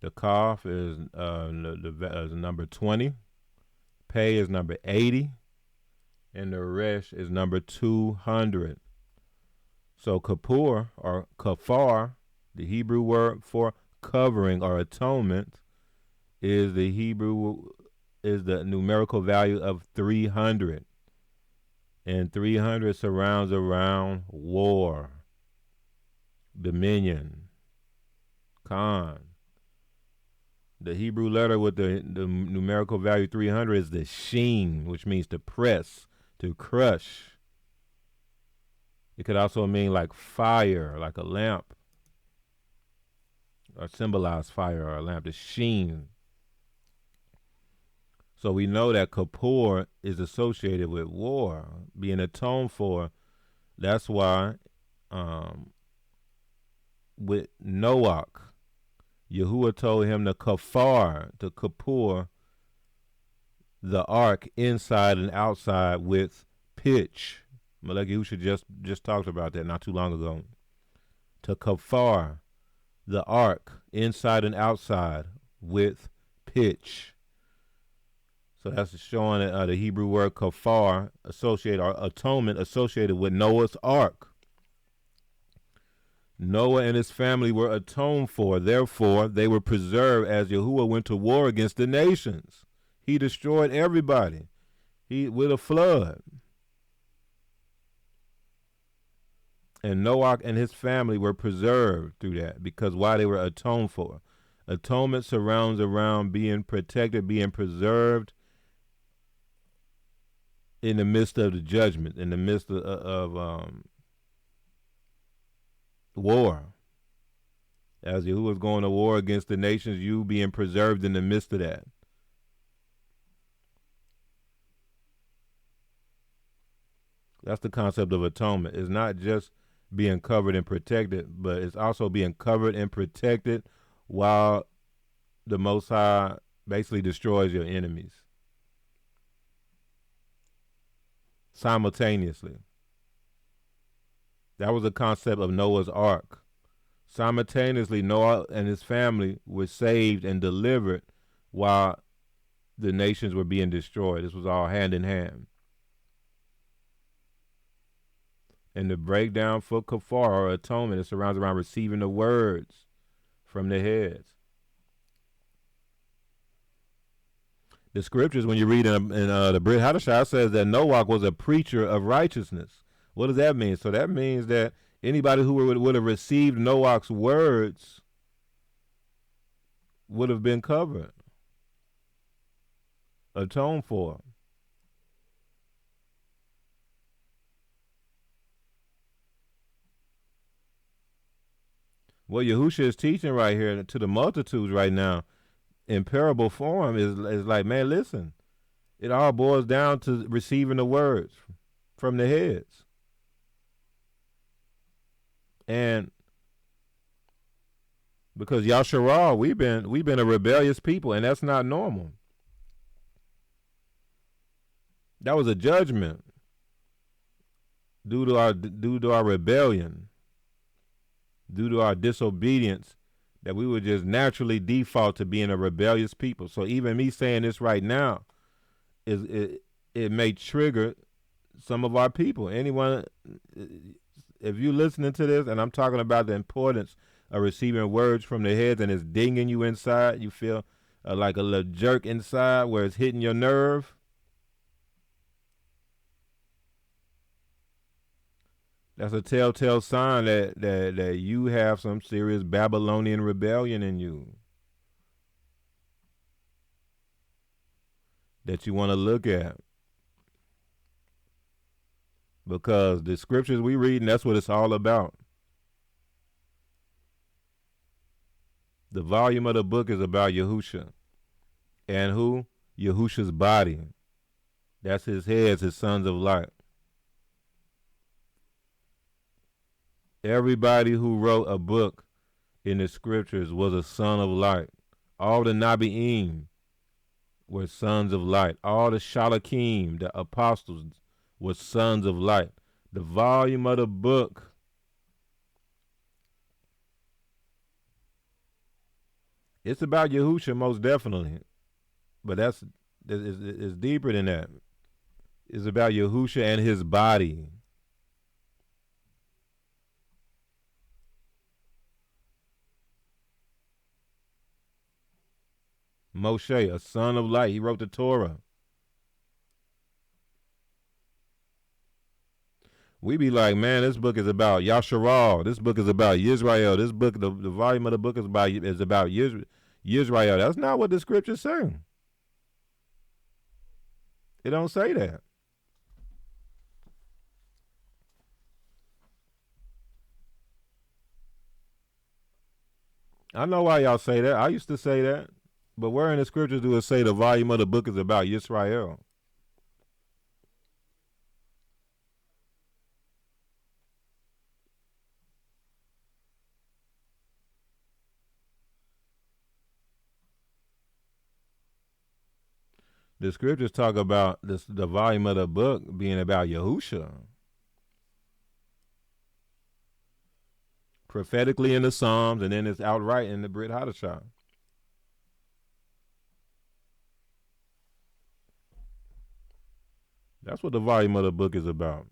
[SPEAKER 1] The Kaf is is number 20. Pei is number 80. And the Resh is number 200. So Kippur or Kafar, the Hebrew word for covering or atonement, is the numerical value of 300. And 300 surrounds around war, dominion, Khan. The Hebrew letter with the numerical value 300 is the sheen, which means to press, to crush. It could also mean like fire, like a lamp, or symbolize fire or a lamp, the sheen. So we know that Kippur is associated with war, being atoned for. That's why with Noach, Yahuwah told him to kafar, to Kippur, the ark inside and outside with pitch. Malek Yahusha just talked about that not too long ago. To kafar, the ark inside and outside with pitch. So that's showing the Hebrew word kafar associated, or atonement associated with Noah's ark. Noah and his family were atoned for. Therefore, they were preserved as Yahuwah went to war against the nations. He destroyed everybody with a flood. And Noah and his family were preserved through that, because why? They were atoned for. Atonement surrounds around being protected, being preserved in the midst of the judgment, in the midst of war. As Yahuwah was going to war against the nations, you being preserved in the midst of that. That's the concept of atonement. It's not just being covered and protected, but it's also being covered and protected while the Most High basically destroys your enemies simultaneously. That was the concept of Noah's Ark. Simultaneously, Noah and his family were saved and delivered while the nations were being destroyed. This was all hand in hand. And the breakdown for kafar, or atonement, it surrounds around receiving the words from the heads. The scriptures, when you read in the Brit Hadashah, says that Noah was a preacher of righteousness. What does that mean? So that means that anybody who would have received Noah's words would have been covered, atoned for. What Yahusha is teaching right here to the multitudes right now in parable form is like, man, listen, it all boils down to receiving the words from the heads. And because Yasharal, we've been a rebellious people, and that's not normal. That was a judgment due to our rebellion, due to our disobedience, that we would just naturally default to being a rebellious people. So even me saying this right now, it may trigger some of our people. Anyone, if you're listening to this, and I'm talking about the importance of receiving words from the heads, and it's dinging you inside, you feel like a little jerk inside where it's hitting your nerve. That's a telltale sign that you have some serious Babylonian rebellion in you that you want to look at. Because the scriptures we read, and that's what it's all about. The volume of the book is about Yahusha. And who? Yahusha's body. That's his heads, his sons of light. Everybody who wrote a book in the scriptures was a son of light. All the Nabi'im were sons of light. All the Shalakim, the apostles, were sons of light. The volume of the book It's about Yahusha, most definitely. But it's deeper than that. It's about Yahusha and his body. Moshe, a son of light. He wrote the Torah. We be like, man, this book is about Yasharal. This book is about Yisrael. This book, the volume of the book is about Yisrael. That's not what the scriptures say. It don't say that. I know why y'all say that. I used to say that. But where in the scriptures do it say the volume of the book is about Yisrael? The scriptures talk about the volume of the book being about Yahusha. Prophetically in the Psalms, and then it's outright in the Brit Hadashah. That's what the volume of the book is about.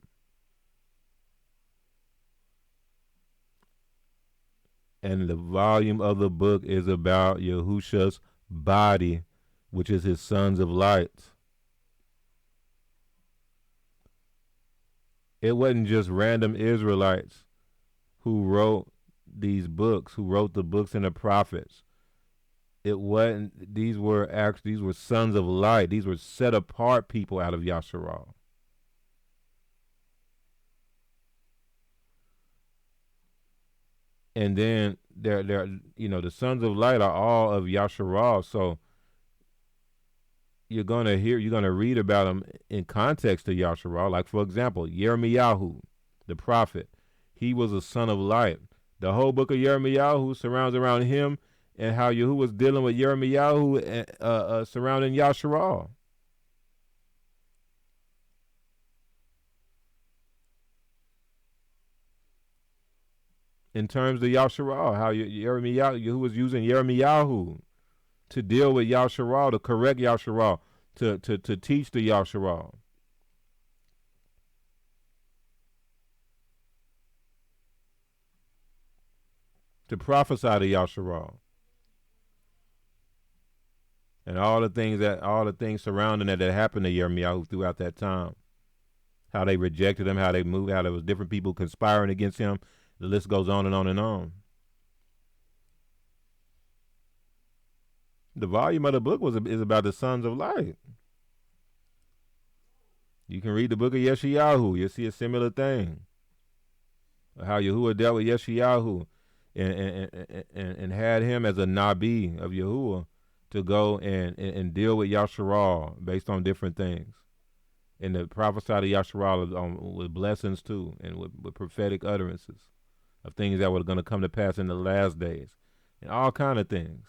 [SPEAKER 1] And the volume of the book is about Yahusha's body, which is his sons of light. It wasn't just random Israelites who wrote these books, who wrote the books and the prophets. It wasn't, these were sons of light. These were set apart people out of Yasharal. And then they're the sons of light are all of Yasharal. So you're gonna read about them in context to Yasharal. Like, for example, Yirmiyahu, the prophet, he was a son of light. The whole book of Yirmiyahu surrounds around him and how Yahuwah was dealing with Yirmiyahu surrounding Yasharal. In terms of Yasharal, how Yahuwah was using Yirmiyahu to deal with Yasharal, to correct Yasharal, to teach the Yasharal. To prophesy to Yasharal. And all the things surrounding that happened to Yirmiyahu throughout that time. How they rejected him, how they moved, how there was different people conspiring against him. The list goes on and on and on. The volume of the book is about the sons of light. You can read the book of Yeshayahu. You'll see a similar thing. How Yahuwah dealt with Yeshayahu and had him as a Nabi of Yahuwah to go and deal with Yasharal based on different things. And the prophesy to Yasharal with blessings too, and with prophetic utterances of things that were going to come to pass in the last days, and all kind of things.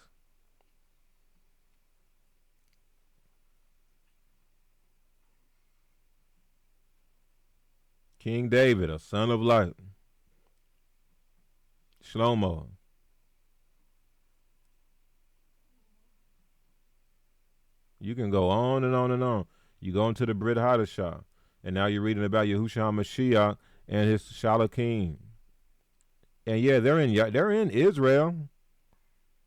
[SPEAKER 1] King David, a son of light. Shlomo. You can go on and on and on. You go into the Brit Hadashah, and now you're reading about Yahushua Mashiach and his Shalakim. And yeah, they're in Israel,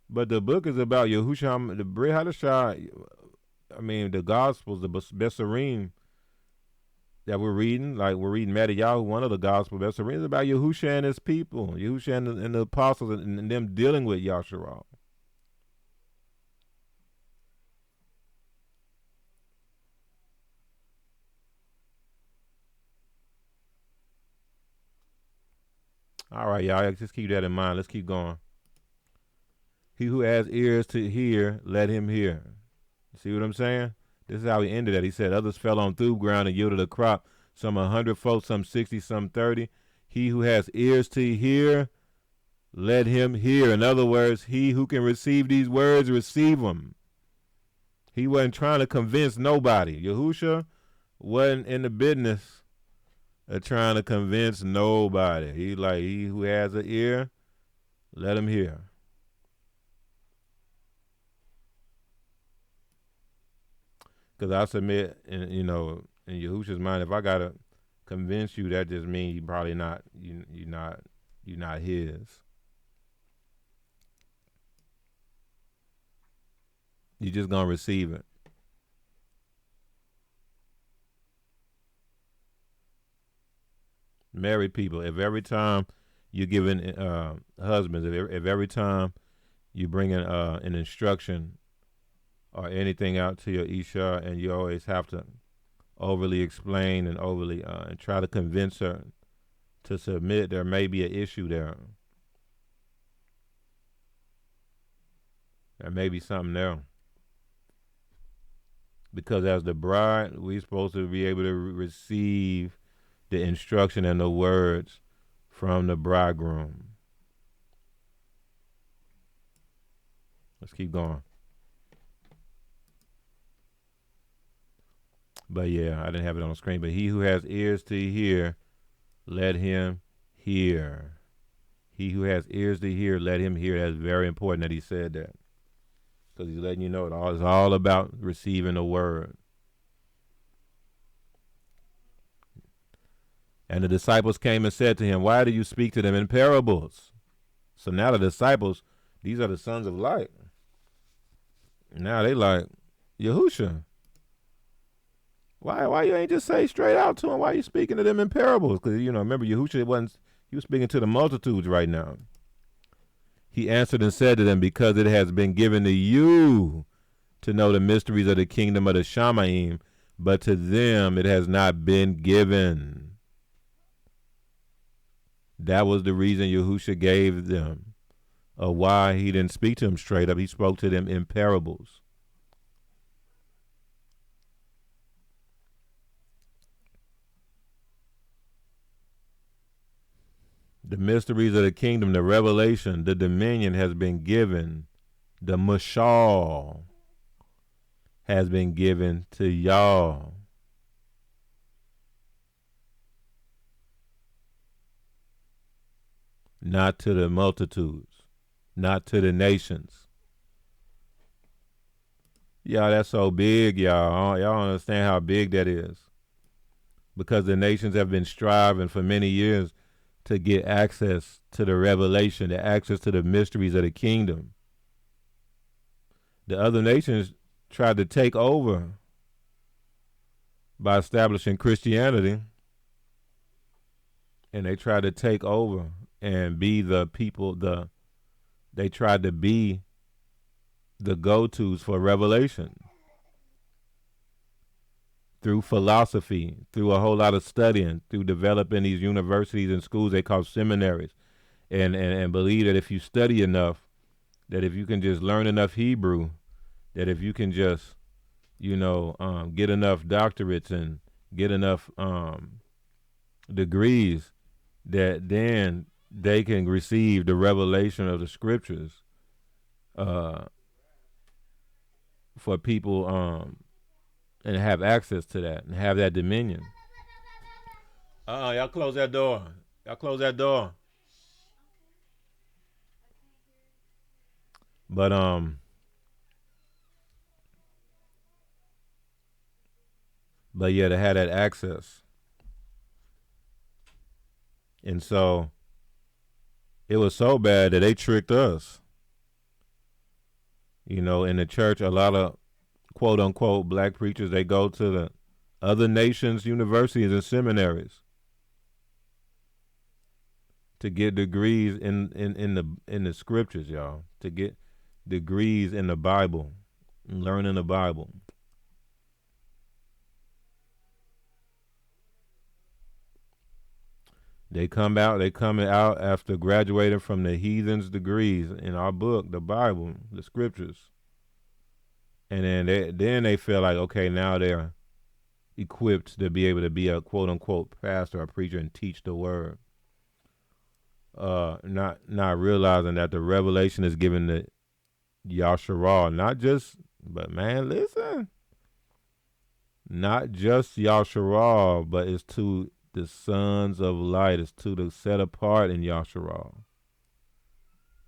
[SPEAKER 1] but the book is about Yahushua, the Brit Hadashah. I mean, the Gospels, the Besarim that we're reading, like we're reading MATITYAHU, one of the Gospel Besarim, is about Yahushua and his people, Yahushua and the apostles, and them dealing with Yasharal. All right, y'all, just keep that in mind. Let's keep going. He who has ears to hear, let him hear. See what I'm saying? This is how he ended it. He said, others fell on through ground and yielded a crop, some 100-fold, some 60, some 30. He who has ears to hear, let him hear. In other words, he who can receive these words, receive them. He wasn't trying to convince nobody. Yahusha wasn't in the business of trying to convince nobody. He who has an ear, let him hear. Because I submit, in in Yahushua's mind, if I gotta convince you, that just means you probably not you're not his. You're just gonna receive it. Married people, if every time you're giving husbands, if every time you bring in an instruction or anything out to your Isha, and you always have to overly explain and overly and try to convince her to submit, there may be an issue there. There may be something there. Because as the bride, we're supposed to be able to receive the instruction and the words from the bridegroom. Let's keep going. But yeah, I didn't have it on the screen. But he who has ears to hear, let him hear. He who has ears to hear, let him hear. That's very important that he said that. Because he's letting you know it's all about receiving the word. And the disciples came and said to him, why do you speak to them in parables? So now the disciples, these are the sons of light. Now they like, Yahusha, why you ain't just say straight out to him? Why you speaking to them in parables? Because, remember, Yahusha he was speaking to the multitudes right now. He answered and said to them, because it has been given to you to know the mysteries of the kingdom of the Shamaim, but to them it has not been given. That was the reason Yahusha gave them of why he didn't speak to them straight up. He spoke to them in parables. The mysteries of the kingdom, the revelation, the dominion has been given. The mashal has been given to y'all. Not to the multitudes, not to the nations. Y'all, that's so big, y'all. Y'all don't understand how big that is. Because the nations have been striving for many years to get access to the revelation, the access to the mysteries of the kingdom. The other nations tried to take over by establishing Christianity, and they tried to take over and be the people, they tried to be the go-tos for revelation. Through philosophy, through a whole lot of studying, through developing these universities and schools they call seminaries, and believe that if you study enough, that if you can just learn enough Hebrew, that if you can just, get enough doctorates and get enough degrees, that then they can receive the revelation of the scriptures for people and have access to that and have that dominion. Y'all close that door. Y'all close that door. But yeah, to have that access. And so it was so bad that they tricked us. In the church, a lot of quote unquote black preachers, they go to the other nations' universities and seminaries to get degrees in the scriptures, y'all. To get degrees in the Bible, learning the Bible. They coming out after graduating from the heathens' degrees in our book, the Bible, the scriptures. And then they feel like, okay, now they're equipped to be able to be a quote unquote pastor or preacher and teach the word. Not realizing that the revelation is given to Yahshua, but man, listen, not just Yahshua, but it's to the sons of light. It's to the set apart in Yahshua,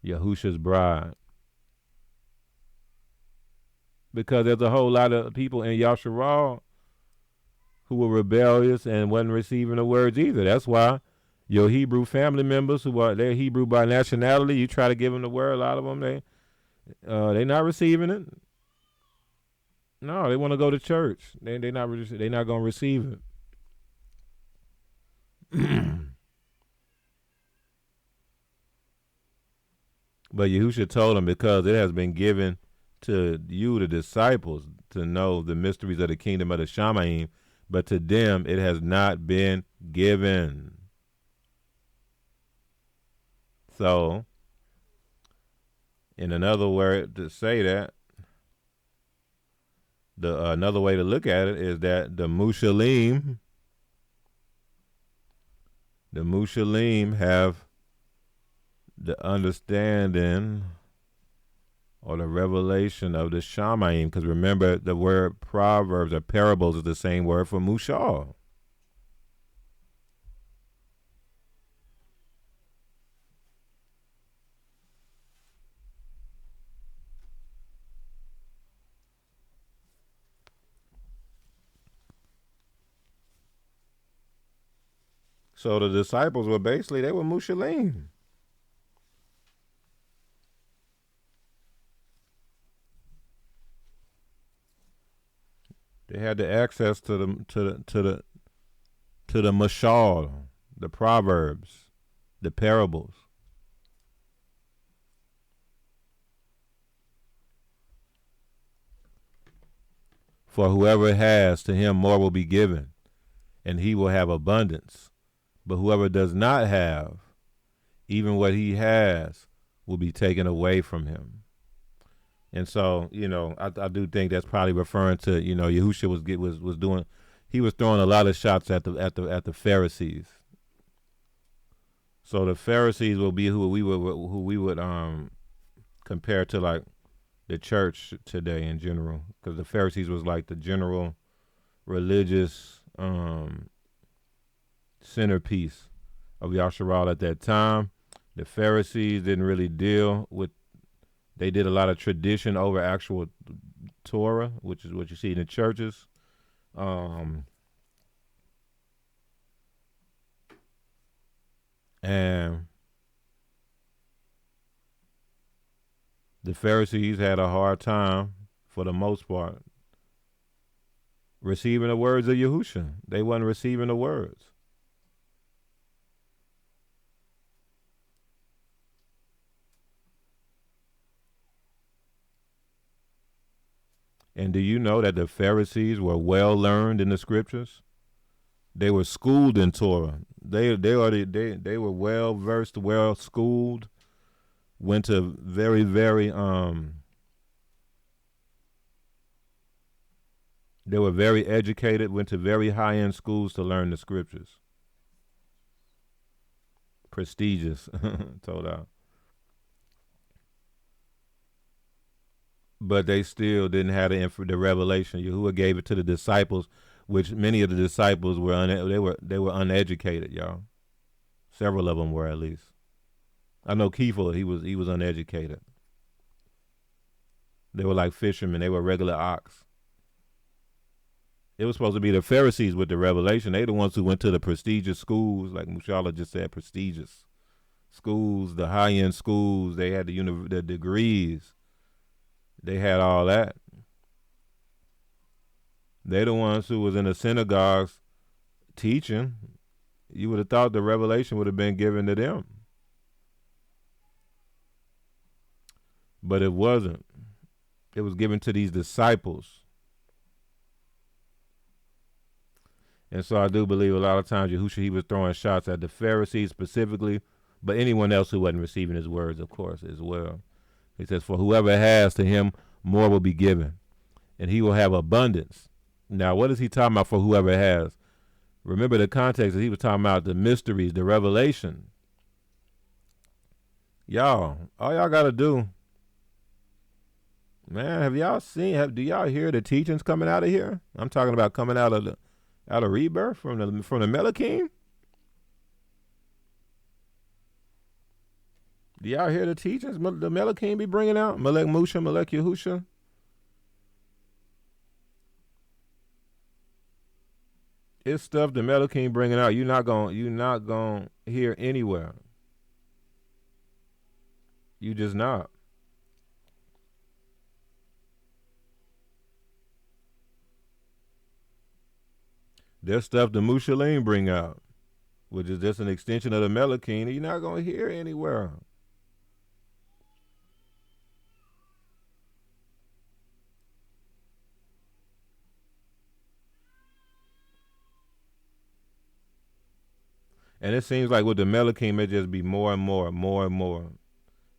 [SPEAKER 1] Yahusha's bride. because there's a whole lot of people in Yasharal who were rebellious and wasn't receiving the words either. That's why your Hebrew family members who are they're Hebrew by nationality, you try to give them the word, a lot of them they not receiving it. No, they want to go to church. They not gonna receive it. But Yahushua told them, because it has been given to you, the disciples, to know the mysteries of the kingdom of the Shamayim, but to them it has not been given. So, in another word to say that, another way to look at it is that the Mushalim have the understanding or the revelation of the Shamayim, because remember the word proverbs or parables is the same word for Mushal. So the disciples were basically, they were Mushalim. They had the access to the mashal, the proverbs, the parables. For whoever has, to him more will be given, and he will have abundance. But whoever does not have, even what he has will be taken away from him. And so, I do think that's probably referring to, Yahushua was doing, he was throwing a lot of shots at the Pharisees. So the Pharisees will be who we would compare to like the church today in general, because the Pharisees was like the general religious centerpiece of Yasharal at that time. The Pharisees didn't really deal with, they did a lot of tradition over actual Torah, which is what you see in the churches. And the Pharisees had a hard time, for the most part, receiving the words of Yahushua. They wasn't receiving the words. And do you know that the Pharisees were well learned in the scriptures? They were schooled in Torah. They were well versed, well schooled. Went to very, very they were very educated. Went to very high end schools to learn the scriptures. Prestigious, told out. But they still didn't have the revelation. Yahuwah gave it to the disciples, which many of the disciples were they were uneducated, y'all. Several of them were, at least. I know Kefir, he was uneducated. They were like fishermen. They were regular ox. It was supposed to be the Pharisees with the revelation. They the ones who went to the prestigious schools, like Mushala just said, prestigious schools, the high end schools. They had the degrees. They had all that. They the ones who was in the synagogues teaching. You would have thought the revelation would have been given to them. But it wasn't. It was given to these disciples. And so I do believe a lot of times Yahushua, he was throwing shots at the Pharisees specifically, but anyone else who wasn't receiving his words, of course, as well. He says, for whoever has, to him more will be given, and he will have abundance. Now, what is he talking about for whoever has? Remember the context that he was talking about the mysteries, the revelation. Y'all, all y'all got to do, man, have y'all seen, do y'all hear the teachings coming out of here? I'm talking about coming out of Rebirth from the Melakim. Do y'all hear the teachings the Melakim be bringing out? Melech Musha, Melech Yahusha. It's stuff the Metal King bringing out. You're not gonna hear anywhere. You just not. There's stuff the Mushalim bring out, which is just an extension of the Metal King. You're not gonna hear anywhere. And it seems like with the Metal King, it just be more and more,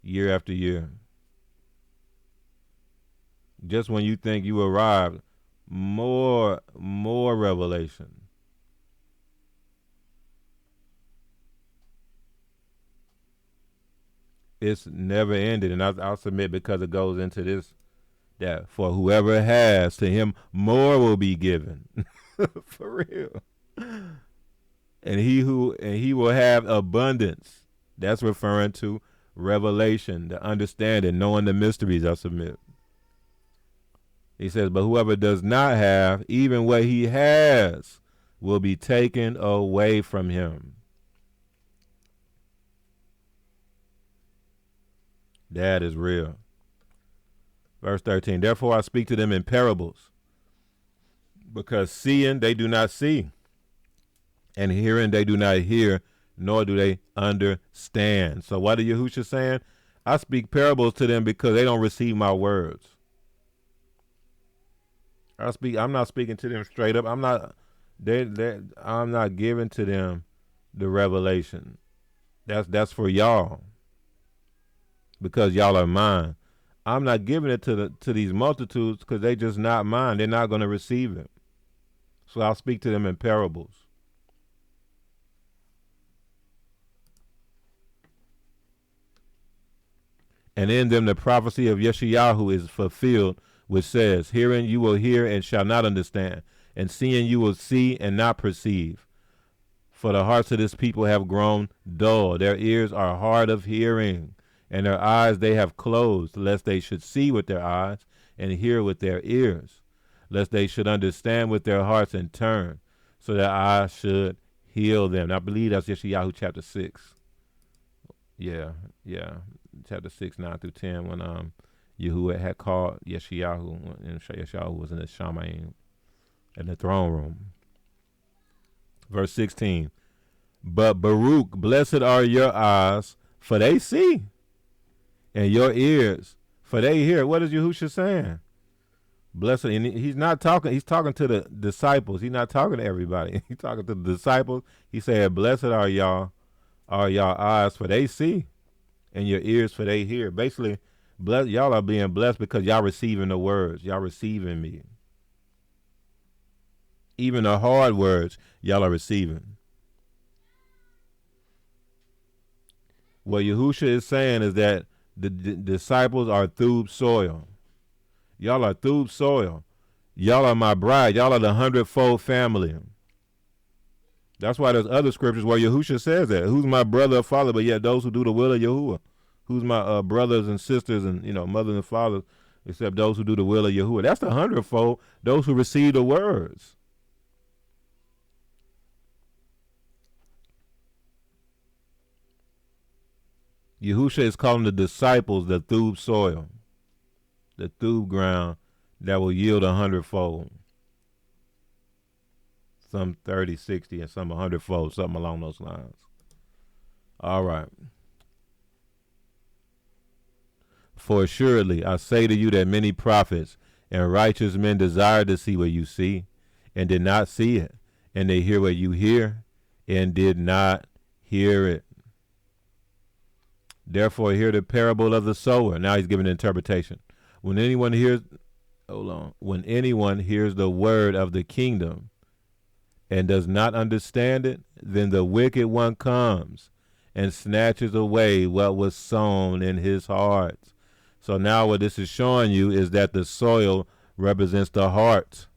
[SPEAKER 1] year after year. Just when you think you arrived, more revelation. It's never ended, and I'll submit because it goes into this that for whoever has, to him more will be given. For real. And he will have abundance. That's referring to revelation, the understanding, knowing the mysteries. I submit. He says, but whoever does not have, even what he has, will be taken away from him. That is real. Verse 13, therefore I speak to them in parables, because seeing they do not see, and hearing they do not hear, nor do they understand. So what are Yahusha saying? I speak parables to them because they don't receive my words. I'm not speaking to them straight up. I'm not giving to them the revelation. That's for y'all, because y'all are mine. I'm not giving it to these multitudes because they just not mine. They're not going to receive it. So I'll speak to them in parables. And in them the prophecy of Yeshayahu is fulfilled, which says, hearing you will hear and shall not understand, and seeing you will see and not perceive. For the hearts of this people have grown dull. Their ears are hard of hearing, and their eyes they have closed, lest they should see with their eyes and hear with their ears, lest they should understand with their hearts and turn, so that I should heal them. And I believe that's Yeshayahu chapter 6. Yeah. Chapter 6, 9 through 10, when Yahuwah had called Yeshayahu, and Yeshayahu was in the Shamayim, in the throne room. Verse 16, but Baruch, blessed are your eyes, for they see, and your ears, for they hear. What is Yahusha saying? Blessed, and he's not talking, he's talking to the disciples. He's not talking to everybody. He's talking to the disciples. He said, blessed are y'all eyes, for they see, and your ears, for they hear. Basically, y'all are being blessed because y'all receiving the words. Y'all receiving me. Even the hard words, y'all are receiving. What Yahusha is saying is that the disciples are through soil. Y'all are through soil. Y'all are my bride. Y'all are the 100-fold family. That's why there's other scriptures where Yahusha says that. Who's my brother or father, but yet those who do the will of Yahuwah. Who's my brothers and sisters and, mothers and fathers, except those who do the will of Yahuwah. That's the 100-fold, those who receive the words. Yahusha is calling the disciples the thub soil, the thub ground that will yield 100-fold. Some 30, 60, and some 100-fold, something along those lines. All right. For assuredly, I say to you that many prophets and righteous men desire to see what you see, and did not see it, and they hear what you hear, and did not hear it. Therefore, hear the parable of the sower. Now he's giving an interpretation. When anyone hears the word of the kingdom and does not understand it, then the wicked one comes and snatches away what was sown in his heart. So now what this is showing you is that the soil represents the heart.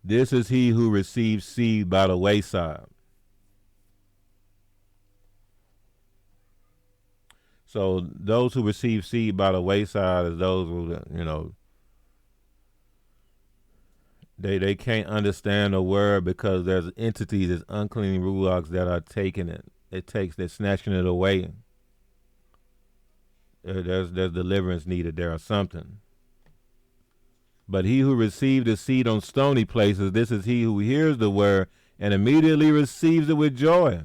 [SPEAKER 1] This is he who receives seed by the wayside. So those who receive seed by the wayside is those who, they can't understand the word because there's entities, there's unclean ruachs that are taking it. They're snatching it away. There's deliverance needed there or something. But he who received the seed on stony places, this is he who hears the word and immediately receives it with joy.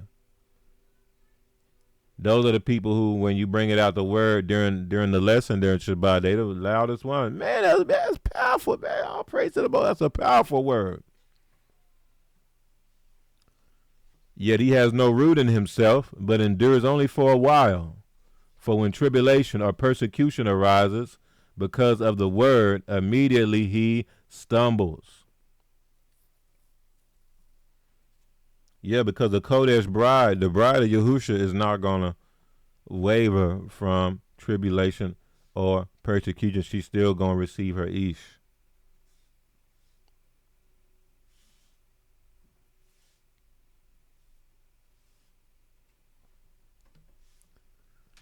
[SPEAKER 1] Those are the people who, when you bring it out the word during the lesson during Shabbat, they're the loudest one. Man, that's powerful, man. All praise to the Lord. That's a powerful word. Yet he has no root in himself, but endures only for a while. For when tribulation or persecution arises because of the word, immediately he stumbles. Yeah, because the Kodesh bride, the bride of Yahusha, is not going to waver from tribulation or persecution. She's still going to receive her ish.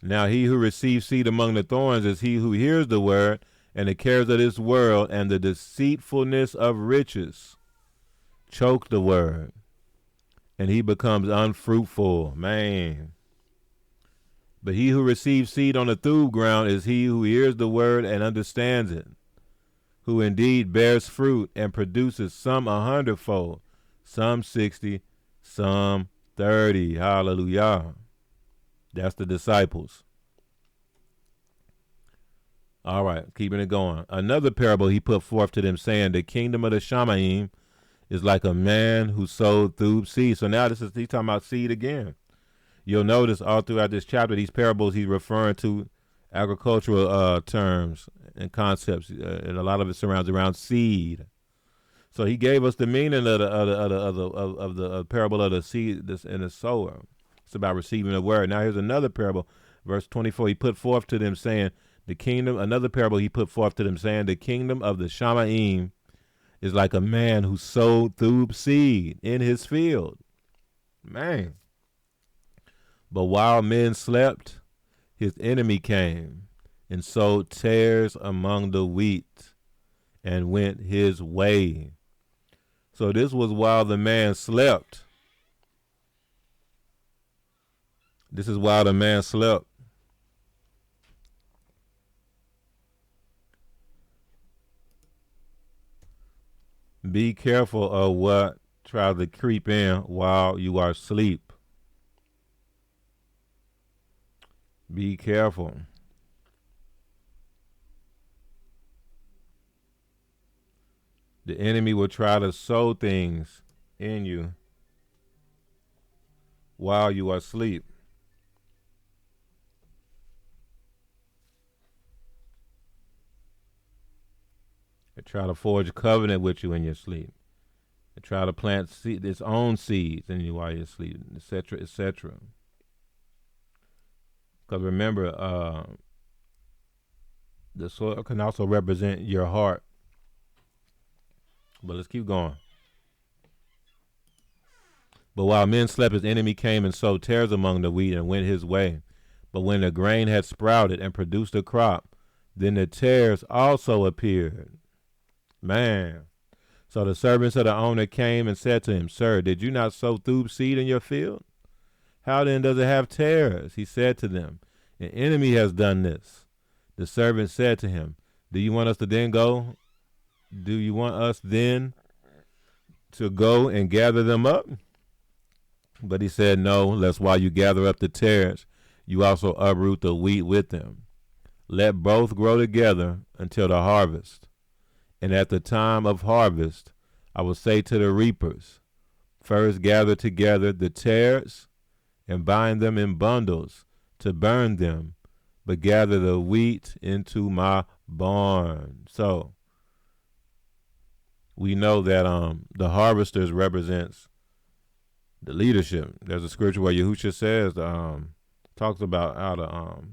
[SPEAKER 1] Now he who receives seed among the thorns is he who hears the word, and the cares of this world and the deceitfulness of riches choke the word, and he becomes unfruitful. Man. But he who receives seed on the thorny ground is he who hears the word and understands it, who indeed bears fruit and produces some 100-fold, some 60, some 30. Hallelujah. That's the disciples. All right, keeping it going. Another parable he put forth to them, saying, the kingdom of the Shamaim is like a man who sowed through seed. So now he's talking about seed again. You'll notice all throughout this chapter, these parables, he's referring to agricultural terms and concepts, and a lot of it surrounds around seed. So he gave us the meaning of the parable of the seed and the sower. It's about receiving the word. Now here's another parable, verse 24. He put forth to them, saying, another parable he put forth to them, saying, the kingdom of the Shamaim is like a man who sowed through seed in his field. Man. But while men slept, his enemy came and sowed tares among the wheat and went his way. So this was while the man slept. This is while the man slept. Be careful of what tries to creep in while you are asleep. Be careful. The enemy will try to sow things in you while you are asleep. They try to forge a covenant with you in your sleep. They try to plant its own seeds in you while you're asleep, etc., etc. Because remember, the soil can also represent your heart. But let's keep going. But while men slept, his enemy came and sowed tares among the wheat and went his way. But when the grain had sprouted and produced a crop, then the tares also appeared. Man. So the servants of the owner came and said to him, Sir, did you not sow through seed in your field? How then does it have tares? He said to them, An enemy has done this. The servant said to him, Do you want us to then go? Do you want us then to go and gather them up? But he said, No, lest while you gather up the tares, you also uproot the wheat with them. Let both grow together until the harvest. And at the time of harvest, I will say to the reapers, First gather together the tares and bind them in bundles to burn them, but gather the wheat into my barn. So we know that the harvesters represents the leadership. There's a scripture where Yahusha says, talks about how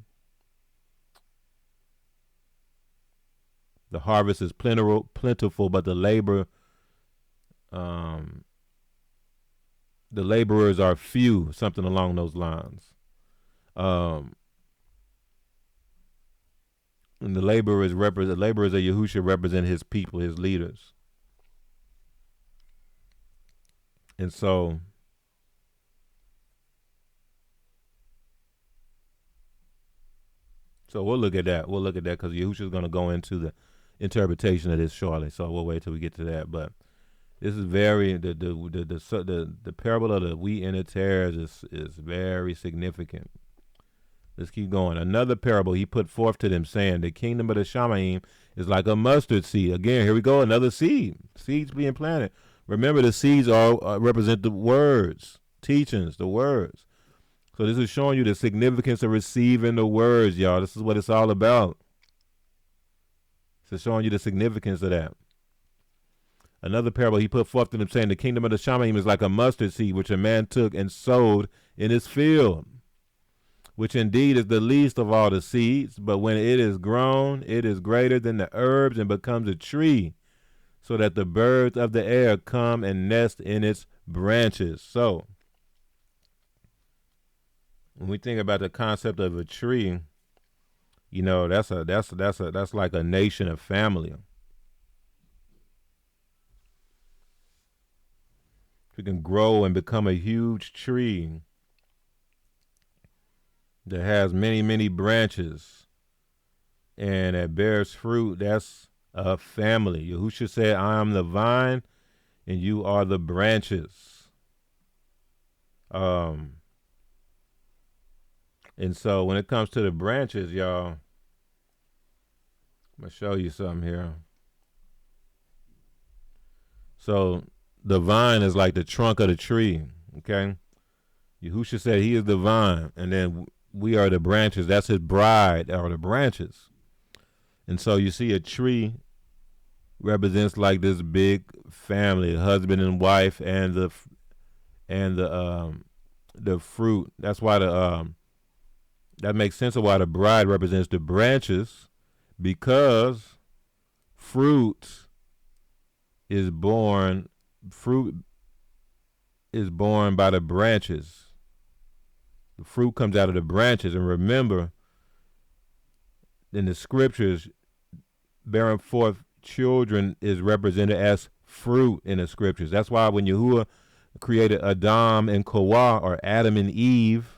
[SPEAKER 1] the harvest is plentiful, but the laborers are few, something along those lines. And the laborers of Yahusha represent his people, his leaders. And so we'll look at that. We'll look at that because Yahushua is going to go into the interpretation of this shortly. So we'll wait till we get to that. But this is very the parable of the wheat and the tares is very significant. Let's keep going. Another parable he put forth to them, saying, the kingdom of the Shamaim is like a mustard seed. Again, here we go, another seed. Seeds being planted. Remember, the seeds all represent the words, teachings, the words. So this is showing you the significance of receiving the words, y'all. This is what it's all about. This is showing you the significance of that. Another parable he put forth to them, saying, the kingdom of the Shamaim is like a mustard seed, which a man took and sowed in his field, which indeed is the least of all the seeds, but when it is grown, it is greater than the herbs and becomes a tree, so that the birds of the air come and nest in its branches. So, when we think about the concept of a tree, you know, that's like a nation of family. We can grow and become a huge tree that has many, many branches and that bears fruit. That's a family. Yahushua said, I am the vine and you are the branches. And so when it comes to the branches, y'all, I'm going to show you something here. So the vine is like the trunk of the tree, okay? Yahushua said he is the vine, and then we are the branches. That's his bride, are the branches. And so you see a tree represents like this big family, husband and wife, and the fruit. That's why that makes sense of why the bride represents the branches, because fruit is born by the branches. The fruit comes out of the branches. And remember, in the scriptures, bearing forth children is represented as fruit in the scriptures. That's why when Yahuwah created Adam and Kawah, or Adam and Eve,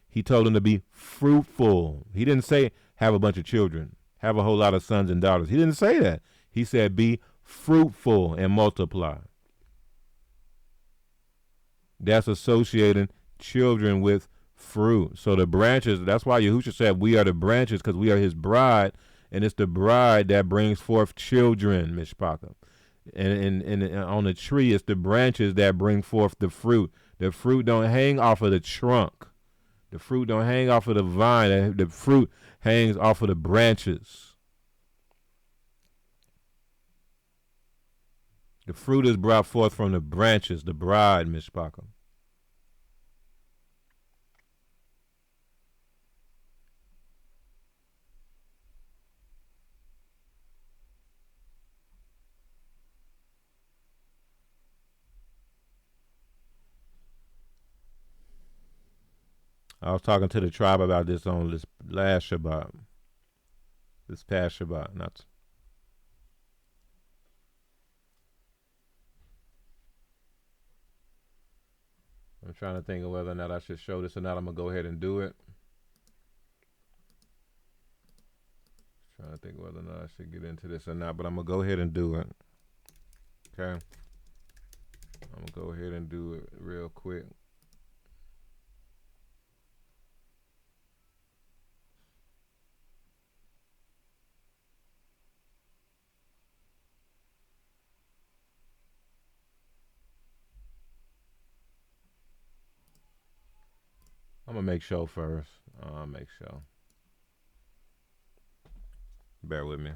[SPEAKER 1] he told them to be fruitful. He didn't say have a bunch of children, have a whole lot of sons and daughters. He didn't say that. He said be fruitful and multiply. That's associating children with fruit. So the branches, that's why Yahushua said we are the branches, because we are his bride, and it's the bride that brings forth children, Mishpaka. And on the tree, it's the branches that bring forth the fruit. The fruit don't hang off of the trunk. The fruit don't hang off of the vine. The fruit hangs off of the branches. The fruit is brought forth from the branches, the bride, Mishpaka. I was talking to the tribe about this on this last Shabbat. This past Shabbat. I'm trying to think of whether or not I should show this or not. I'm going to go ahead and do it. Trying to think whether or not I should get into this or not, but I'm going to go ahead and do it. Okay. I'm going to go ahead and do it real quick. I'm going to make sure first. Make sure. Bear with me.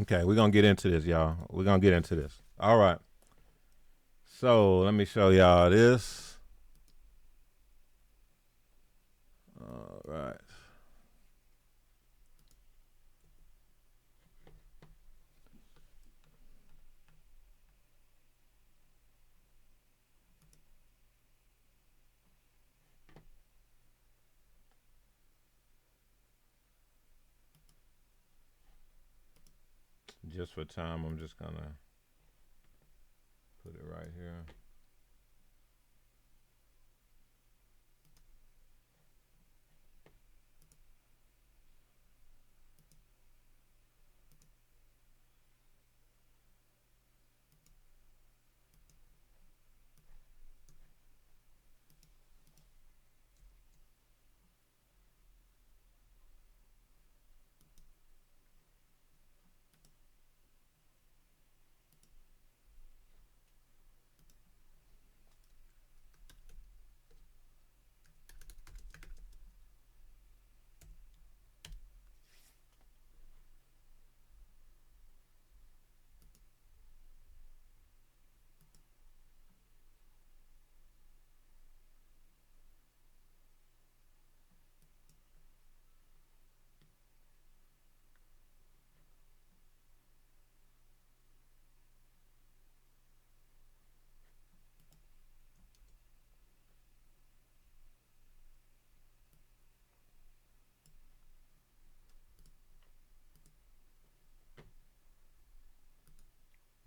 [SPEAKER 1] Okay, we're gonna get into this, y'all. We're gonna get into this. All right. So let me show y'all this. All right. Just for time, I'm just gonna put it right here.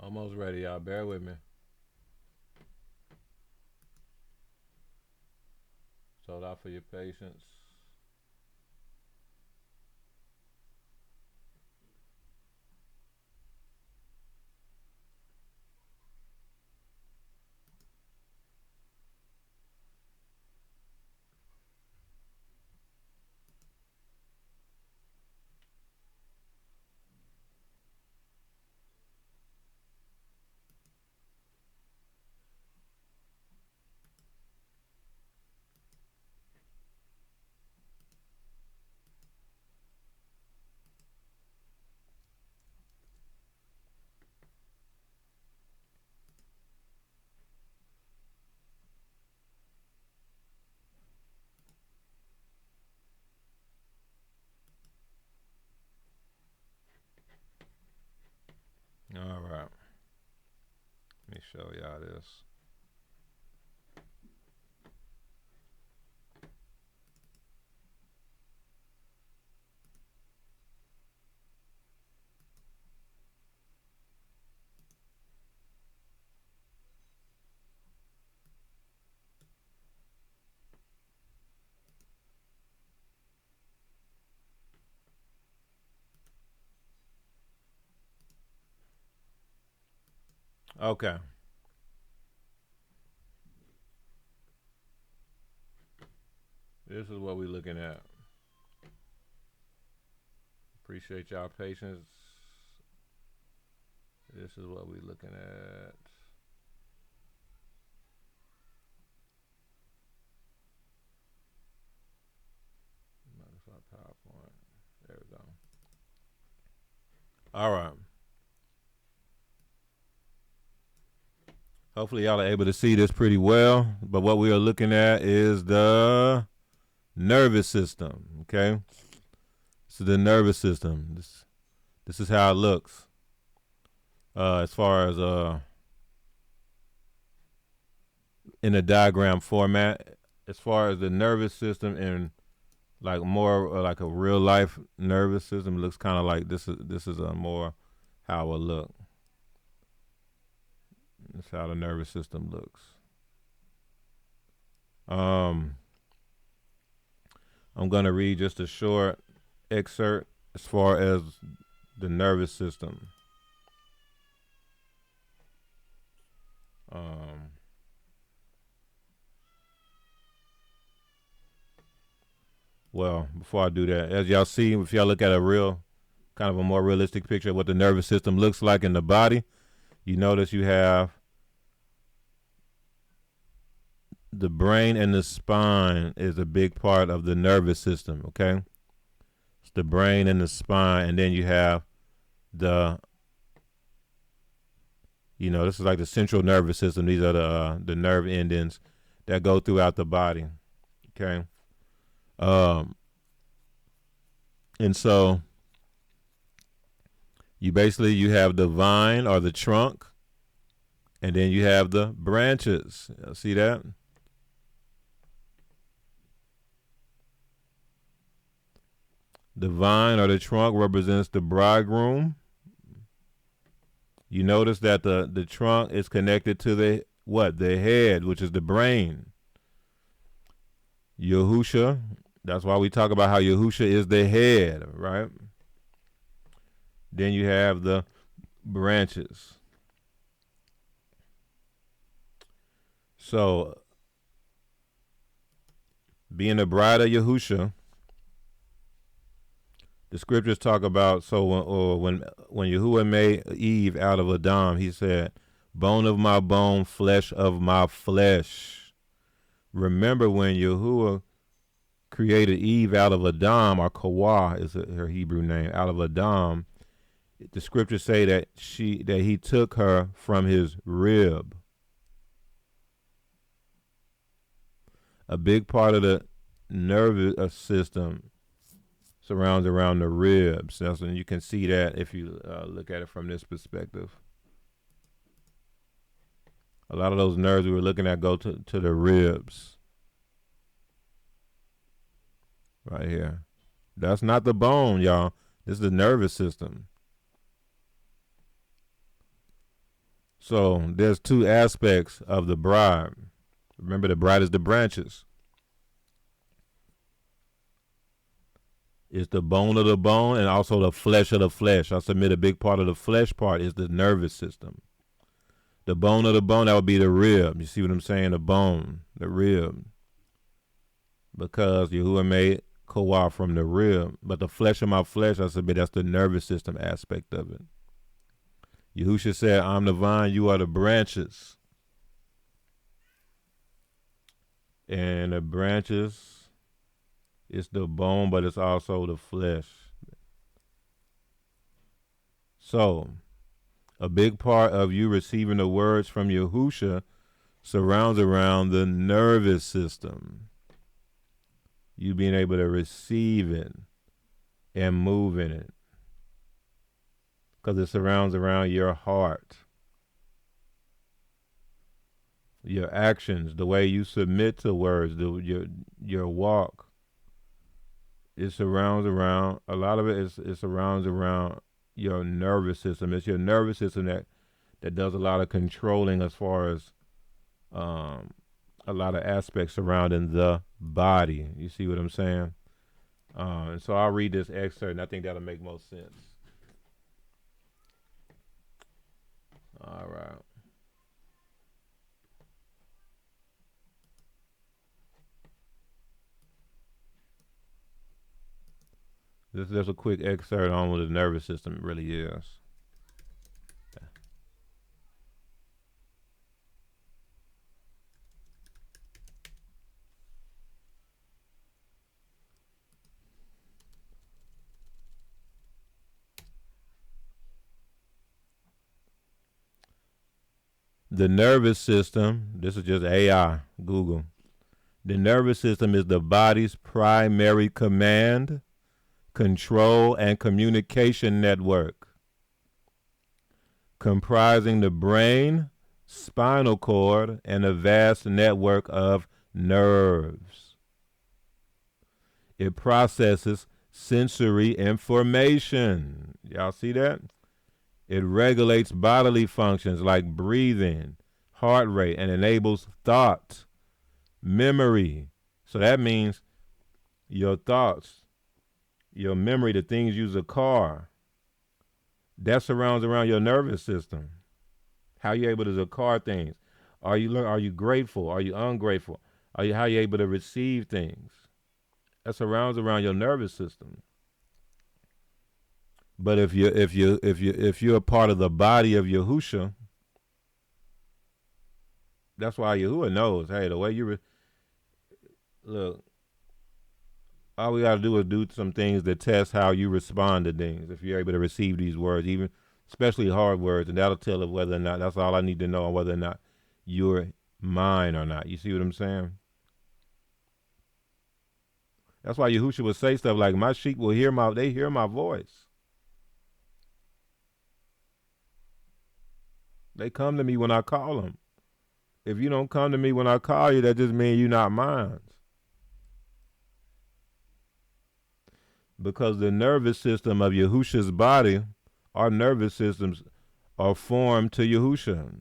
[SPEAKER 1] Almost ready, y'all. Bear with me. Sold out for your patience. All right. Let me show y'all this. Okay. This is what we're looking at. Appreciate y'all patience. This is what we're looking at. PowerPoint. There we go. All right. Hopefully y'all are able to see this pretty well. But what we are looking at is the nervous system. Okay. This is the nervous system. This is how it looks. As far as in a diagram format, as far as the nervous system and like more like a real life nervous system, it looks kind of like this is a more how it will look. That's how the nervous system looks. I'm gonna read just a short excerpt as far as the nervous system. Well, before I do that, as y'all see, if y'all look at a real, kind of a more realistic picture of what the nervous system looks like in the body, you notice you have the brain and the spine is a big part of the nervous system, okay? It's the brain and the spine, and then you have the, this is like the central nervous system. These are the nerve endings that go throughout the body. Okay. And so you have the vine or the trunk, and then you have the branches. See that? The vine or the trunk represents the bridegroom. You notice that the trunk is connected to the head, which is the brain. Yahusha, that's why we talk about how Yahusha is the head, right? Then you have the branches. So, being the bride of Yahusha, the scriptures talk about, when Yahuwah made Eve out of Adam, he said, bone of my bone, flesh of my flesh. Remember when Yahuwah created Eve out of Adam, or Kawah is her Hebrew name, out of Adam, the scriptures say that he took her from his rib. A big part of the nervous system surrounds around the ribs. That's when you can see that if you look at it from this perspective. A lot of those nerves we were looking at go to the ribs. Right here. That's not the bone, y'all. This is the nervous system. So there's two aspects of the bride. Remember, the bride is the branches. It's the bone of the bone and also the flesh of the flesh. I submit a big part of the flesh part is the nervous system. The bone of the bone, that would be the rib. You see what I'm saying? The bone, the rib. Because Yahuwah made Kawah from the rib. But the flesh of my flesh, I submit, that's the nervous system aspect of it. Yahushua said, I'm the vine, you are the branches. And the branches, it's the bone, but it's also the flesh. So, a big part of you receiving the words from Yahushua surrounds around the nervous system. You being able to receive it and move in it. Because it surrounds around your heart. Your actions, the way you submit to words, your walk. It surrounds around, a lot of it surrounds around your nervous system. It's your nervous system that does a lot of controlling as far as a lot of aspects surrounding the body. You see what I'm saying? And so I'll read this excerpt, and I think that'll make most sense. All right. This is just a quick excerpt on what the nervous system really is. The nervous system, this is just AI, Google. The nervous system is the body's primary command, control, and communication network, comprising the brain, spinal cord, and a vast network of nerves. It processes sensory information. Y'all see that? It regulates bodily functions like breathing, heart rate, and enables thought, memory. So that means your thoughts, your memory, the things you use a car, that surrounds around your nervous system. How you able to record things? Are you grateful? Are you ungrateful? How you able to receive things? That surrounds around your nervous system. But if you're a part of the body of Yahusha, that's why Yahuwah knows. Hey, the way you look, All we got to do is do some things that test how you respond to things. If you're able to receive these words, even especially hard words, and that'll tell us whether or not, that's all I need to know, on whether or not you're mine or not. You see what I'm saying? That's why Yahushua would say stuff like, "My sheep will they hear my voice. They come to me when I call them. If you don't come to me when I call you, that just means you're not mine." Because the nervous system of Yahusha's body, our nervous systems are formed to Yahusha.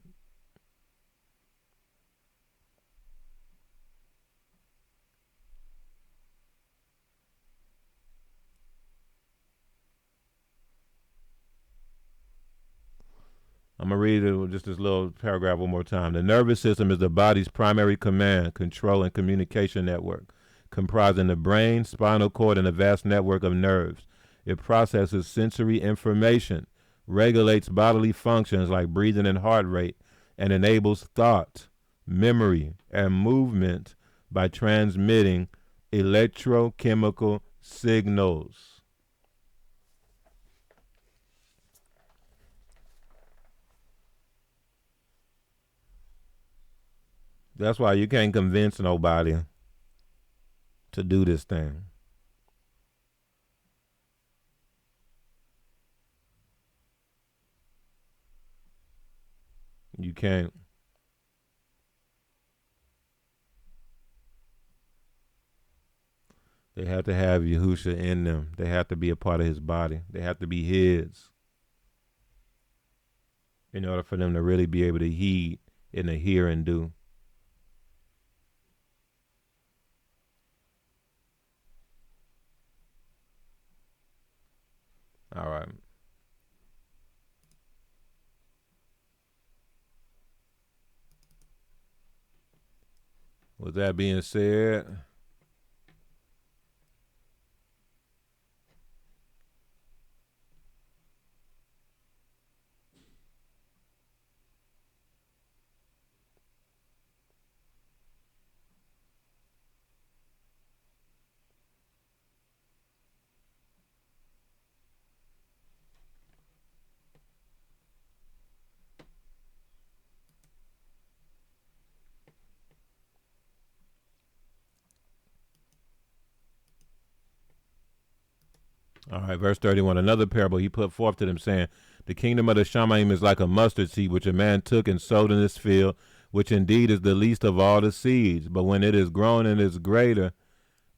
[SPEAKER 1] I'm going to read just this little paragraph one more time. The nervous system is the body's primary command, control, and communication network, comprising the brain, spinal cord, and a vast network of nerves. It processes sensory information, regulates bodily functions like breathing and heart rate, and enables thought, memory, and movement by transmitting electrochemical signals. That's why you can't convince nobody to do this thing. You can't. They have to have Yahusha in them. They have to be a part of his body. They have to be his in order for them to really be able to heed and to hear and do. All right. With that being said, all right, verse 31. Another parable he put forth to them, saying, "The kingdom of the Shamaim is like a mustard seed, which a man took and sowed in his field, which indeed is the least of all the seeds. But when it is grown and is greater,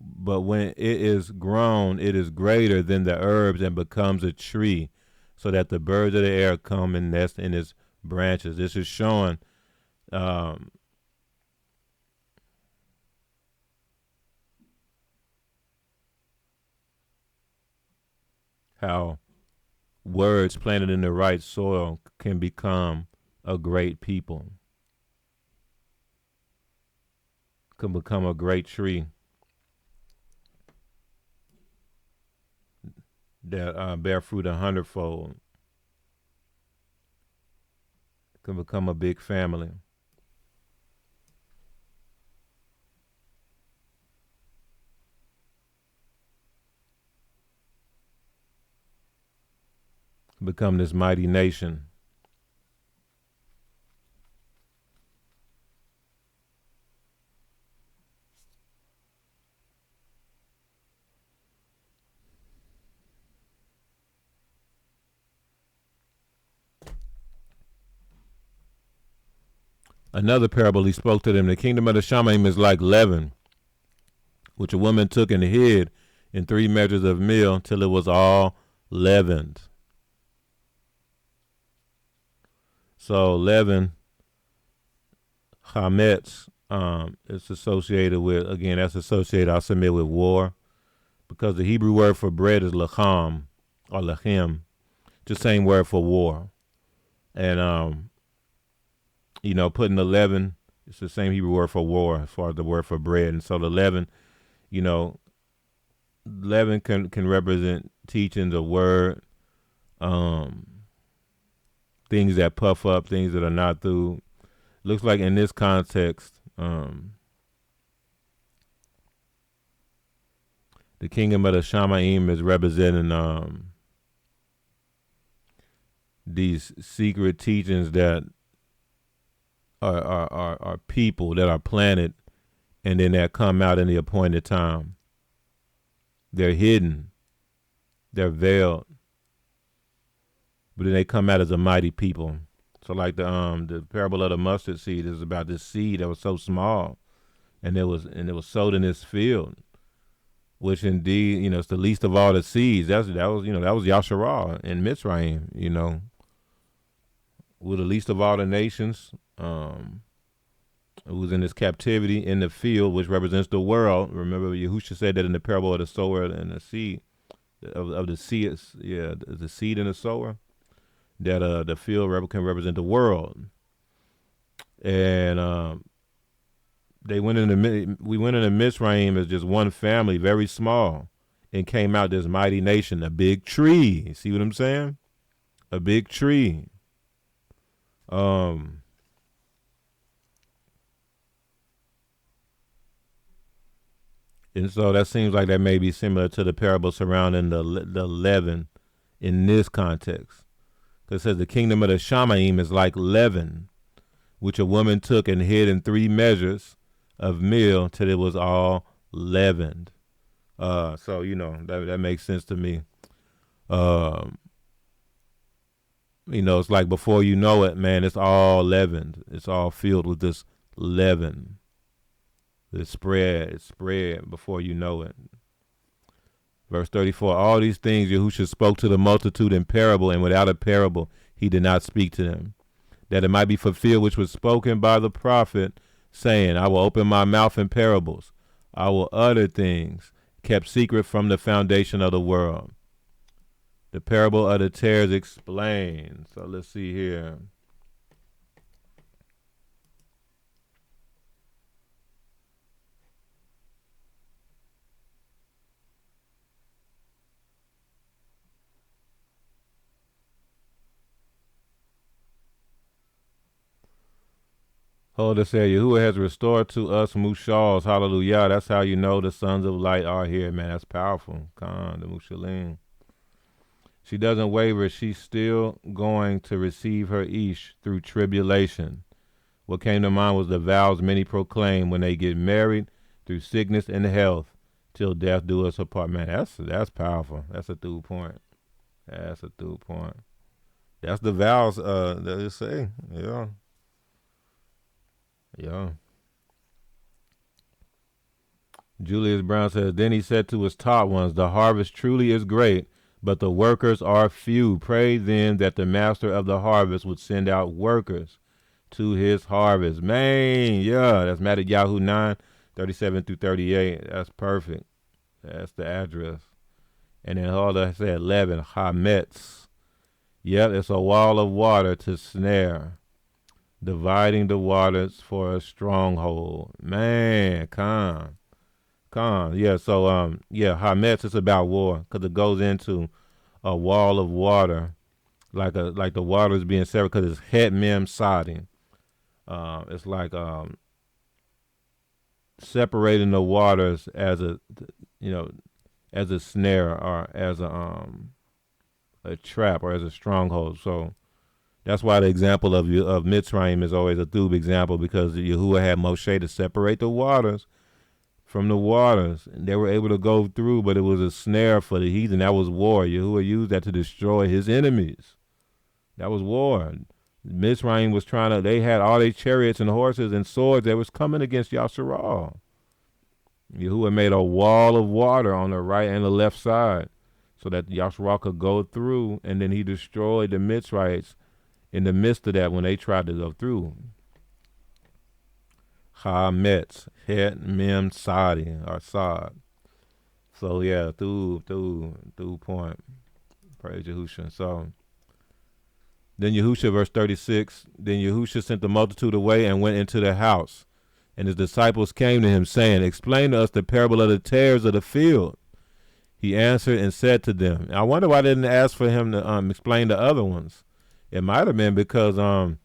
[SPEAKER 1] but when it is grown, it is greater than the herbs and becomes a tree, so that the birds of the air come and nest in its branches." This is showing how words planted in the right soil can become a great people, can become a great tree that bear fruit 100-fold, can become a big family. Become this mighty nation. Another parable he spoke to them, the kingdom of the Shamaim is like leaven, which a woman took and hid in 3 measures of meal till it was all leavened. So leaven, chametz, it's associated with, again, that's associated, I'll submit, with war, because the Hebrew word for bread is lacham or lachem, just same word for war. And putting the leaven, it's the same Hebrew word for war as far as the word for bread. And so the leaven, leaven can represent teachings, a word, things that puff up, things that are not through. Looks like in this context, the The kingdom of the Shamaim is representing these secret teachings that are people that are planted and then that come out in the appointed time. They're hidden. They're veiled. But then they come out as a mighty people. So like the parable of the mustard seed is about this seed that was so small and it was sowed in this field, which indeed, it's the least of all the seeds. That was Yasharah in Mitzrayim, We're the least of all the nations. It was in this captivity in the field, which represents the world. Remember, Yahusha said that in the parable of the sower and the seed, of the seed, the seed and the sower, that the field can represent the world. And we went into Mitzrayim as just one family, very small, and came out this mighty nation, a big tree. See what I'm saying? A big tree. And so that seems like that may be similar to the parable surrounding the leaven in this context. Because it says the kingdom of the Shamaim is like leaven, which a woman took and hid in 3 measures of meal till it was all leavened. So, that makes sense to me. It's like before you know it, man, it's all leavened. It's all filled with this leaven. It's spread before you know it. Verse 34, all these things Yahushua spoke to the multitude in parable, and without a parable he did not speak to them, that it might be fulfilled which was spoken by the prophet, saying, I will open my mouth in parables. I will utter things kept secret from the foundation of the world. The parable of the tares explained. So let's see here. Hold us here. Yahuwah has restored to us Mushals. Hallelujah. That's how you know the sons of light are here, man. That's powerful. Khan, the Mushalim. She doesn't waver. She's still going to receive her Ish through tribulation. What came to mind was the vows many proclaim when they get married, through sickness and health, till death do us apart. Man, that's powerful. That's a through point. That's a through point. That's the vows that they say. Yeah. Yeah. Julius Brown says, then he said to his taught ones, the harvest truly is great, but the workers are few. Pray then that the master of the harvest would send out workers to his harvest. Man, yeah, that's MATITYAHU 9:37-38. That's perfect. That's the address. And then all I said 11, Hametz. Yep, it's a wall of water to snare, dividing the waters for a stronghold. Man, Khan. Yeah, so Hametz is about war, because it goes into a wall of water, like the water is being severed, because it's Het Mem Sadi. It's like separating the waters as a snare, or as a trap, or as a stronghold. So that's why the example of Mitzrayim is always a Thub example, because Yahuwah had Moshe to separate the waters from the waters, and they were able to go through, but it was a snare for the heathen. That was war. Yahuwah used that to destroy his enemies. That was war. Mitzrayim was they had all their chariots and horses and swords that was coming against Yasharah. Yahuwah made a wall of water on the right and the left side, so that Yasharah could go through, and then he destroyed the Mitzrayites in the midst of that when they tried to go through. Hametz, Het Mem Sadi, or Sad. So yeah, through point. Praise Yahusha. So then Yahusha, verse 36, then Yahusha sent the multitude away and went into the house. And his disciples came to him, saying, explain to us the parable of the tares of the field. He answered and said to them, I wonder why they didn't ask for him to explain the other ones. It might have been because the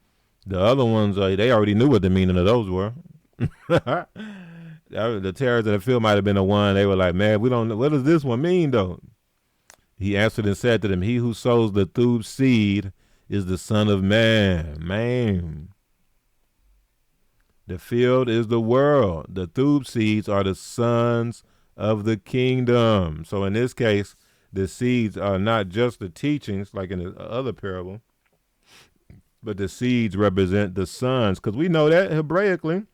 [SPEAKER 1] other ones, they already knew what the meaning of those were. The terrors of the field might have been the one. They were like, man, we don't know. What does this one mean, though? He answered and said to them, he who sows the thube seed is the Son of Man. Man. The field is the world. The thube seeds are the sons of the kingdom. So in this case, the seeds are not just the teachings, like in the other parable, but the seeds represent the sons. Because we know that Hebraically,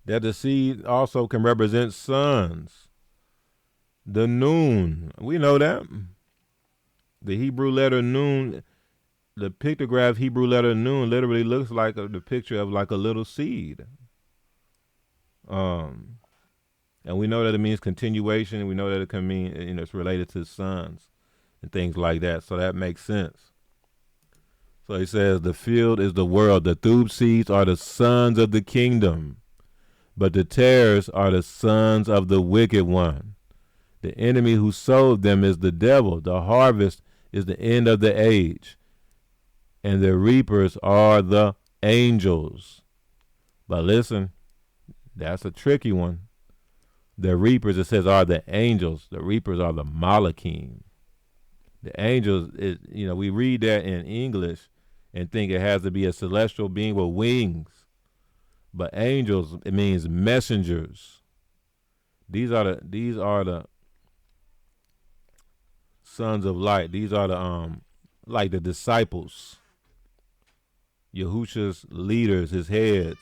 [SPEAKER 1] that the seed also can represent sons. The Nun, we know that. The Hebrew letter Nun, the pictograph Hebrew letter Nun literally looks like the picture of like a little seed. And we know that it means continuation. We know that it can mean, it's related to sons and things like that. So that makes sense. So he says, the field is the world. The thube seeds are the sons of the kingdom, but the tares are the sons of the wicked one. The enemy who sowed them is the devil. The harvest is the end of the age, and the reapers are the angels. But listen, that's a tricky one. The reapers, it says, are the angels. The reapers are the Malachim. The angels, we read that in English and think it has to be a celestial being with wings. But angels, it means messengers. These are the sons of light. These are the like the disciples. Yahusha's leaders, his heads.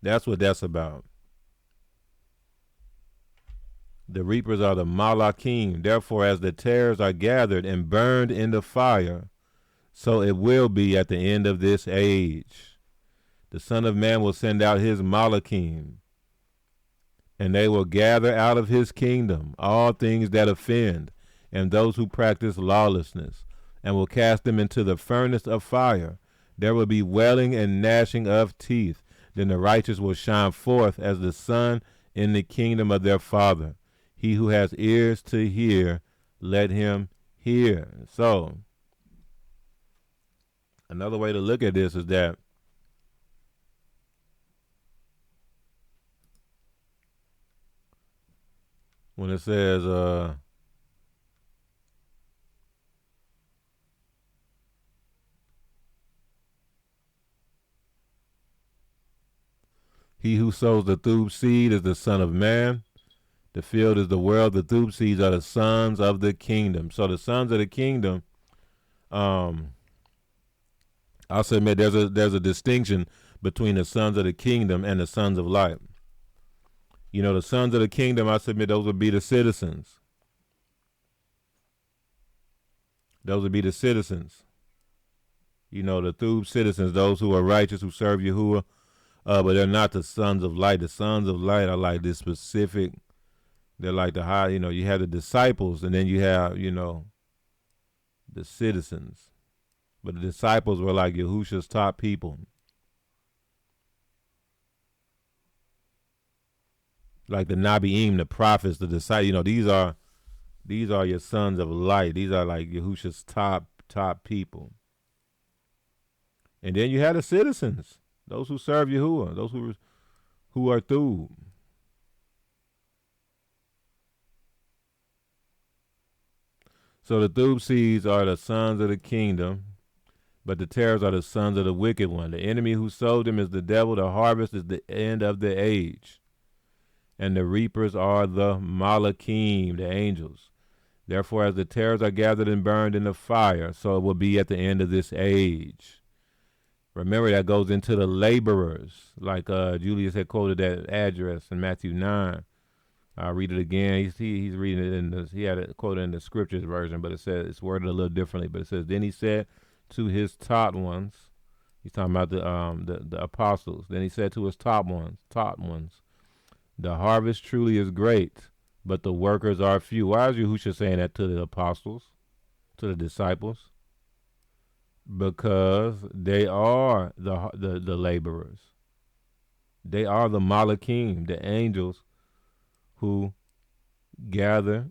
[SPEAKER 1] That's what that's about. The reapers are the Malachim. Therefore, as the tares are gathered and burned in the fire, so it will be at the end of this age. The Son of Man will send out his Malachim, and they will gather out of his kingdom all things that offend and those who practice lawlessness, and will cast them into the furnace of fire. There will be wailing and gnashing of teeth. Then the righteous will shine forth as the sun in the kingdom of their Father. He who has ears to hear, let him hear. So, another way to look at this is that when it says, he who sows the thube seed is the Son of Man. The field is the world. The thube seeds are the sons of the kingdom. So the sons of the kingdom, I'll submit there's a distinction between the sons of the kingdom and the sons of light. The sons of the kingdom, I submit those would be the citizens. Those would be the citizens. The thube citizens, those who are righteous, who serve Yahuwah. But they're not the sons of light. The sons of light are like this specific. They're like the high. You have the disciples, and then you have, the citizens. But the disciples were like Yahusha's top people. Like the Nabiim, the prophets, the disciples. These are your sons of light. These are like Yahusha's top people. And then you have the citizens. Those who serve Yahuwah, those who are through. So the thube seeds are the sons of the kingdom, but the tares are the sons of the wicked one. The enemy who sowed them is the devil. The harvest is the end of the age. And the reapers are the Malachim, the angels. Therefore, as the tares are gathered and burned in the fire, so it will be at the end of this age. Remember, that goes into the laborers, like Julius had quoted that address in Matthew 9. I'll read it again. He's reading it he had it quoted in the scriptures version, but it says it's worded a little differently. But it says, then he said to his taught ones, he's talking about the apostles. Then he said to his taught ones, the harvest truly is great, but the workers are few. Why is Yahushua saying that to the apostles, to the disciples? Because they are the laborers. They are the Malachim, the angels who gather.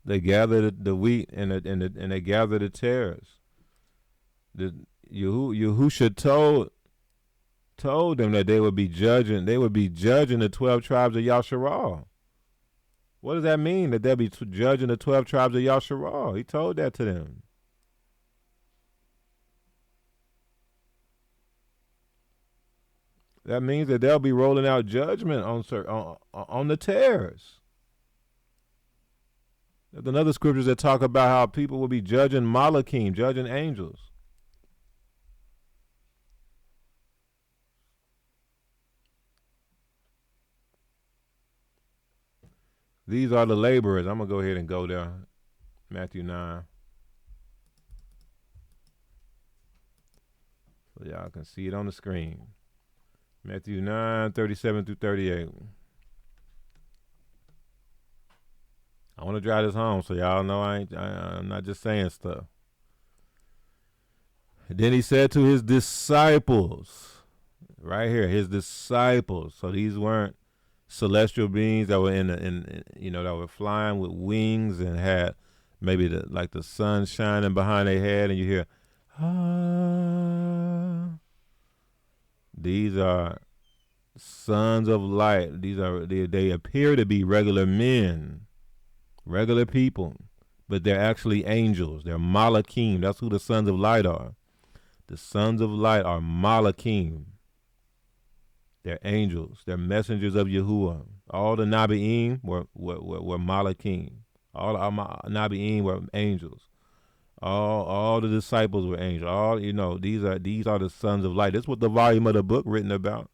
[SPEAKER 1] The They gather the wheat and they gather the tares. Yahusha told them that they would be judging. They would be judging the 12 tribes of Yasharal. What does that mean? That they'll be judging the 12 tribes of Yasharal? He told that to them. That means that they'll be rolling out judgment on the tares. There's another scriptures that talk about how people will be judging Malachim, judging angels. These are the laborers. I'm going to go ahead and go there. Matthew 9. So y'all can see it on the screen. Matthew 9, 37 through 38. I want to drive this home so y'all know I'm not just saying stuff. Then he said to his disciples, right here, his disciples. So these weren't celestial beings that were that were flying with wings and had maybe the sun shining behind their head, and you hear, ah. These are sons of light. They appear to be regular men, regular people, but they're actually angels. They're Malachim. That's who the sons of light are. The sons of light are Malachim. They're angels. They're messengers of Yahuwah. All the Nabi'im were Malachim. All the Nabi'im were angels. All the disciples were angels. These are the sons of light. That's what the volume of the book written about.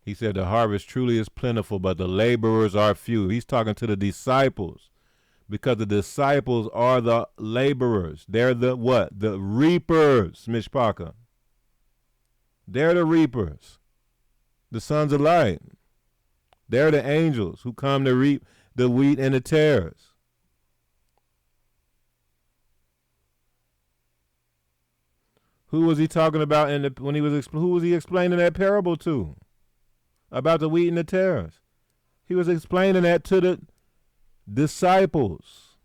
[SPEAKER 1] He said the harvest truly is plentiful, but the laborers are few. He's talking to the disciples because the disciples are the laborers. They're the what? The reapers, Mishpaka. They're the reapers, the sons of light. They're the angels who come to reap the wheat and the tares. Who was he talking about who was he explaining that parable to? About the wheat and the tares. He was explaining that to the disciples.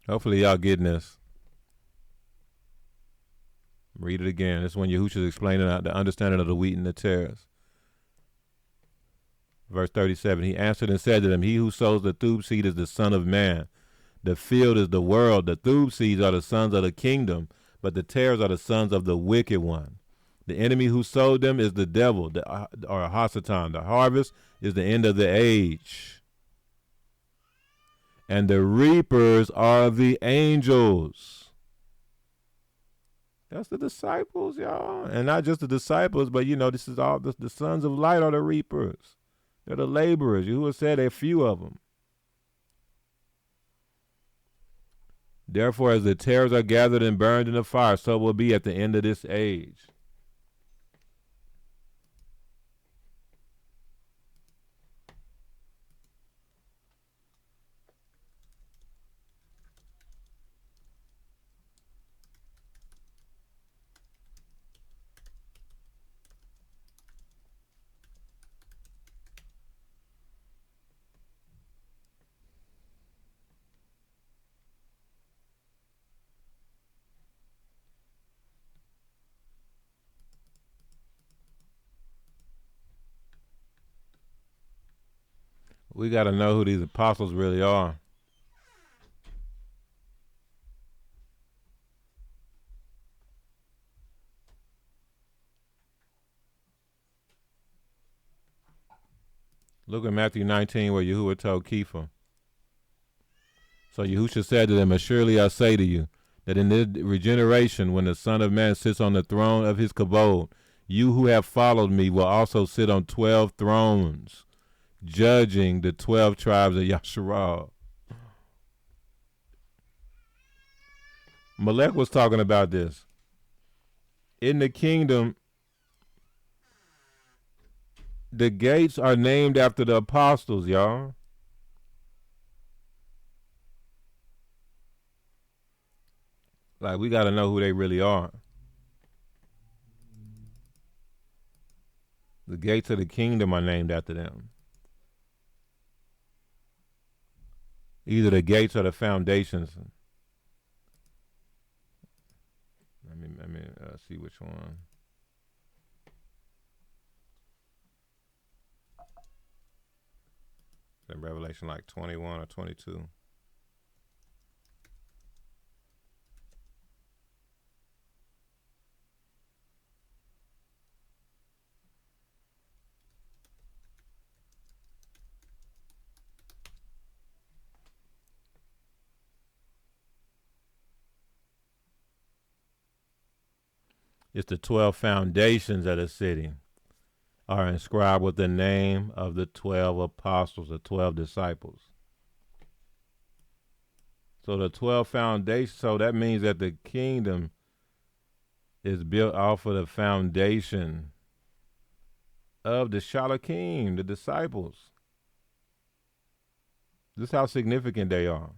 [SPEAKER 1] Hopefully y'all getting this. Read it again. This is when Yahushua is explaining the understanding of the wheat and the tares. Verse 37, he answered and said to them, he who sows the thub seed is the Son of Man. The field is the world. The thub seeds are the sons of the kingdom, but the tares are the sons of the wicked one. The enemy who sowed them is the devil, or Hasatan. The harvest is the end of the age. And the reapers are the angels. That's the disciples, y'all. And not just the disciples, but this is all the sons of light are the reapers. They're the laborers. Yahuwah said there are few of them. Therefore, as the tares are gathered and burned in the fire, so it will be at the end of this age. We got to know who these apostles really are. Look at Matthew 19 where Yahuwah told Kepha. So Yahushua said to them, surely I say to you, that in this regeneration, when the Son of Man sits on the throne of his kabod, you who have followed me will also sit on 12 thrones, judging the 12 tribes of Yasharal. Malek was talking about this. In the kingdom, the gates are named after the apostles, y'all. Like, we got to know who they really are. The gates of the kingdom are named after them. Either the gates or the foundations. Let me see which one. In Revelation like 21 or 22. It's the 12 foundations of the city are inscribed with the name of the 12 apostles, the 12 disciples. So the 12 foundations, so that means that the kingdom is built off of the foundation of the Shalakim, the disciples. This is how significant they are.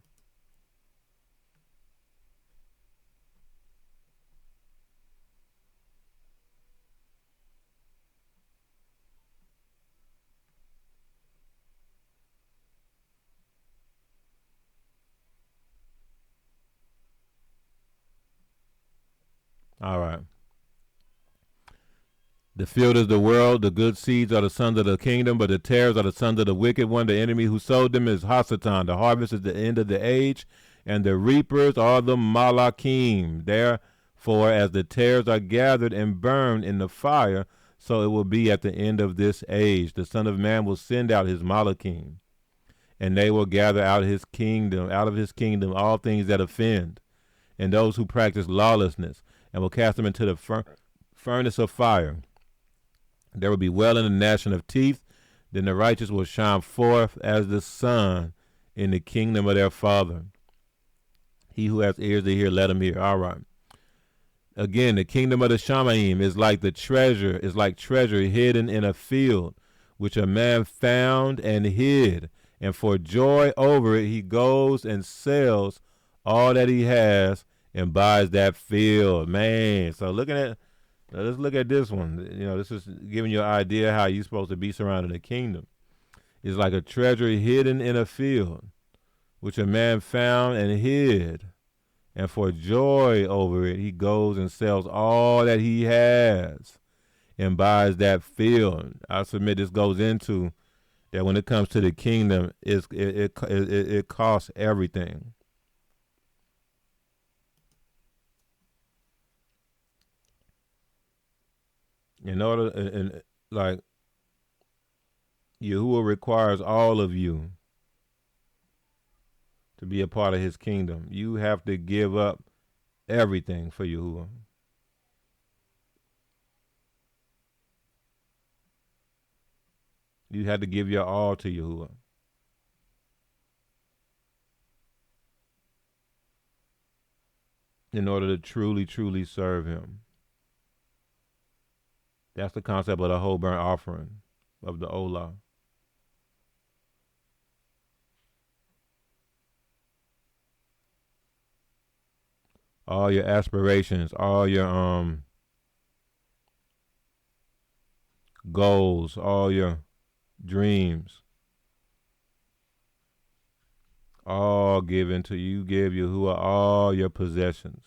[SPEAKER 1] All right. The field is the world, the good seeds are the sons of the kingdom, but the tares are the sons of the wicked one. The enemy who sowed them is Hasatan. The harvest is the end of the age, and the reapers are the Malakim. Therefore, as the tares are gathered and burned in the fire, so it will be at the end of this age. The Son of Man will send out his Malakim, and they will gather out of his kingdom, all things that offend, and those who practice lawlessness, and will cast them into the furnace of fire. There will be wailing and gnashing of teeth. Then the righteous will shine forth as the sun in the kingdom of their Father. He who has ears to hear, let him hear. All right. Again, the kingdom of the Shamaim is like treasure hidden in a field, which a man found and hid. And for joy over it, he goes and sells all that he has and buys that field. Man, so let's look at this one. This is giving you an idea how you're supposed to be surrounded in the kingdom. It's like a treasure hidden in a field, which a man found and hid. And for joy over it, he goes and sells all that he has and buys that field. I submit this goes into that when it comes to the kingdom, it costs everything. In order, like, Yahuwah requires all of you to be a part of his kingdom. You have to give up everything for Yahuwah. You had to give your all to Yahuwah. In order to truly, truly serve him. That's the concept of the whole burnt offering of the Olah. All your aspirations, all your goals, all your dreams, all given to you. Give Yahuwah all your possessions.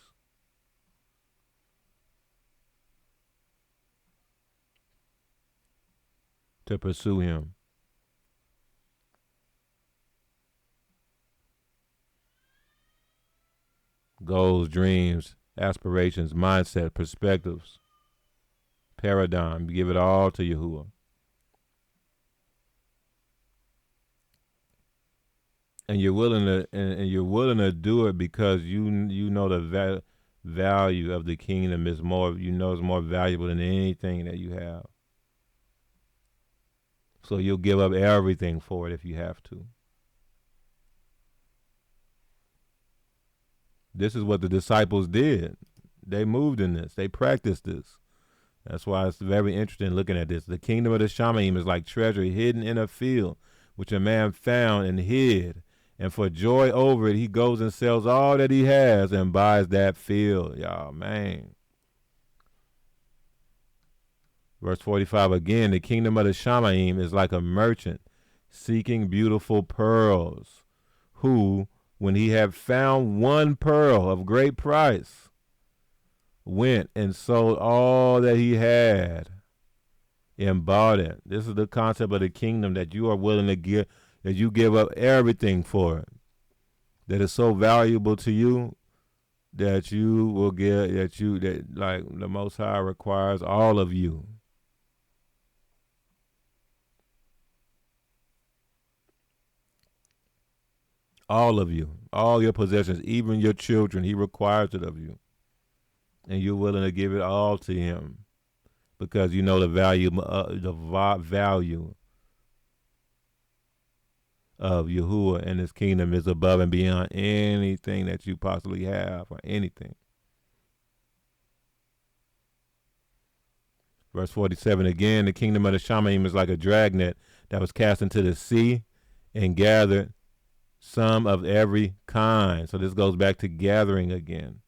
[SPEAKER 1] To pursue him. Goals, dreams, aspirations, mindset, perspectives, paradigm. Give it all to Yahuwah. and you're willing to and you're willing to do it because you know the value of the kingdom is more, you know, it's more valuable than anything that you have. So you'll give up everything for it if you have to. This is what the disciples did. They moved in this. They practiced this. That's why it's very interesting looking at this. The kingdom of the Shamaim is like treasure hidden in a field, which a man found and hid. And for joy over it, he goes and sells all that he has and buys that field. Y'all, man. Verse 45 again, the kingdom of the Shamaim is like a merchant seeking beautiful pearls, who, when he had found one pearl of great price, went and sold all that he had and bought it. This is the concept of the kingdom, that you are willing to give, that you give up everything for it, that is so valuable to you that you will get, that like the Most High requires all of you. All of you, all your possessions, even your children, he requires it of you. And you're willing to give it all to him because you know the value of Yahuwah and his kingdom is above and beyond anything that you possibly have or anything. Verse 47 again, the kingdom of the Shamaim is like a dragnet that was cast into the sea and gathered some of every kind. So this goes back to gathering again.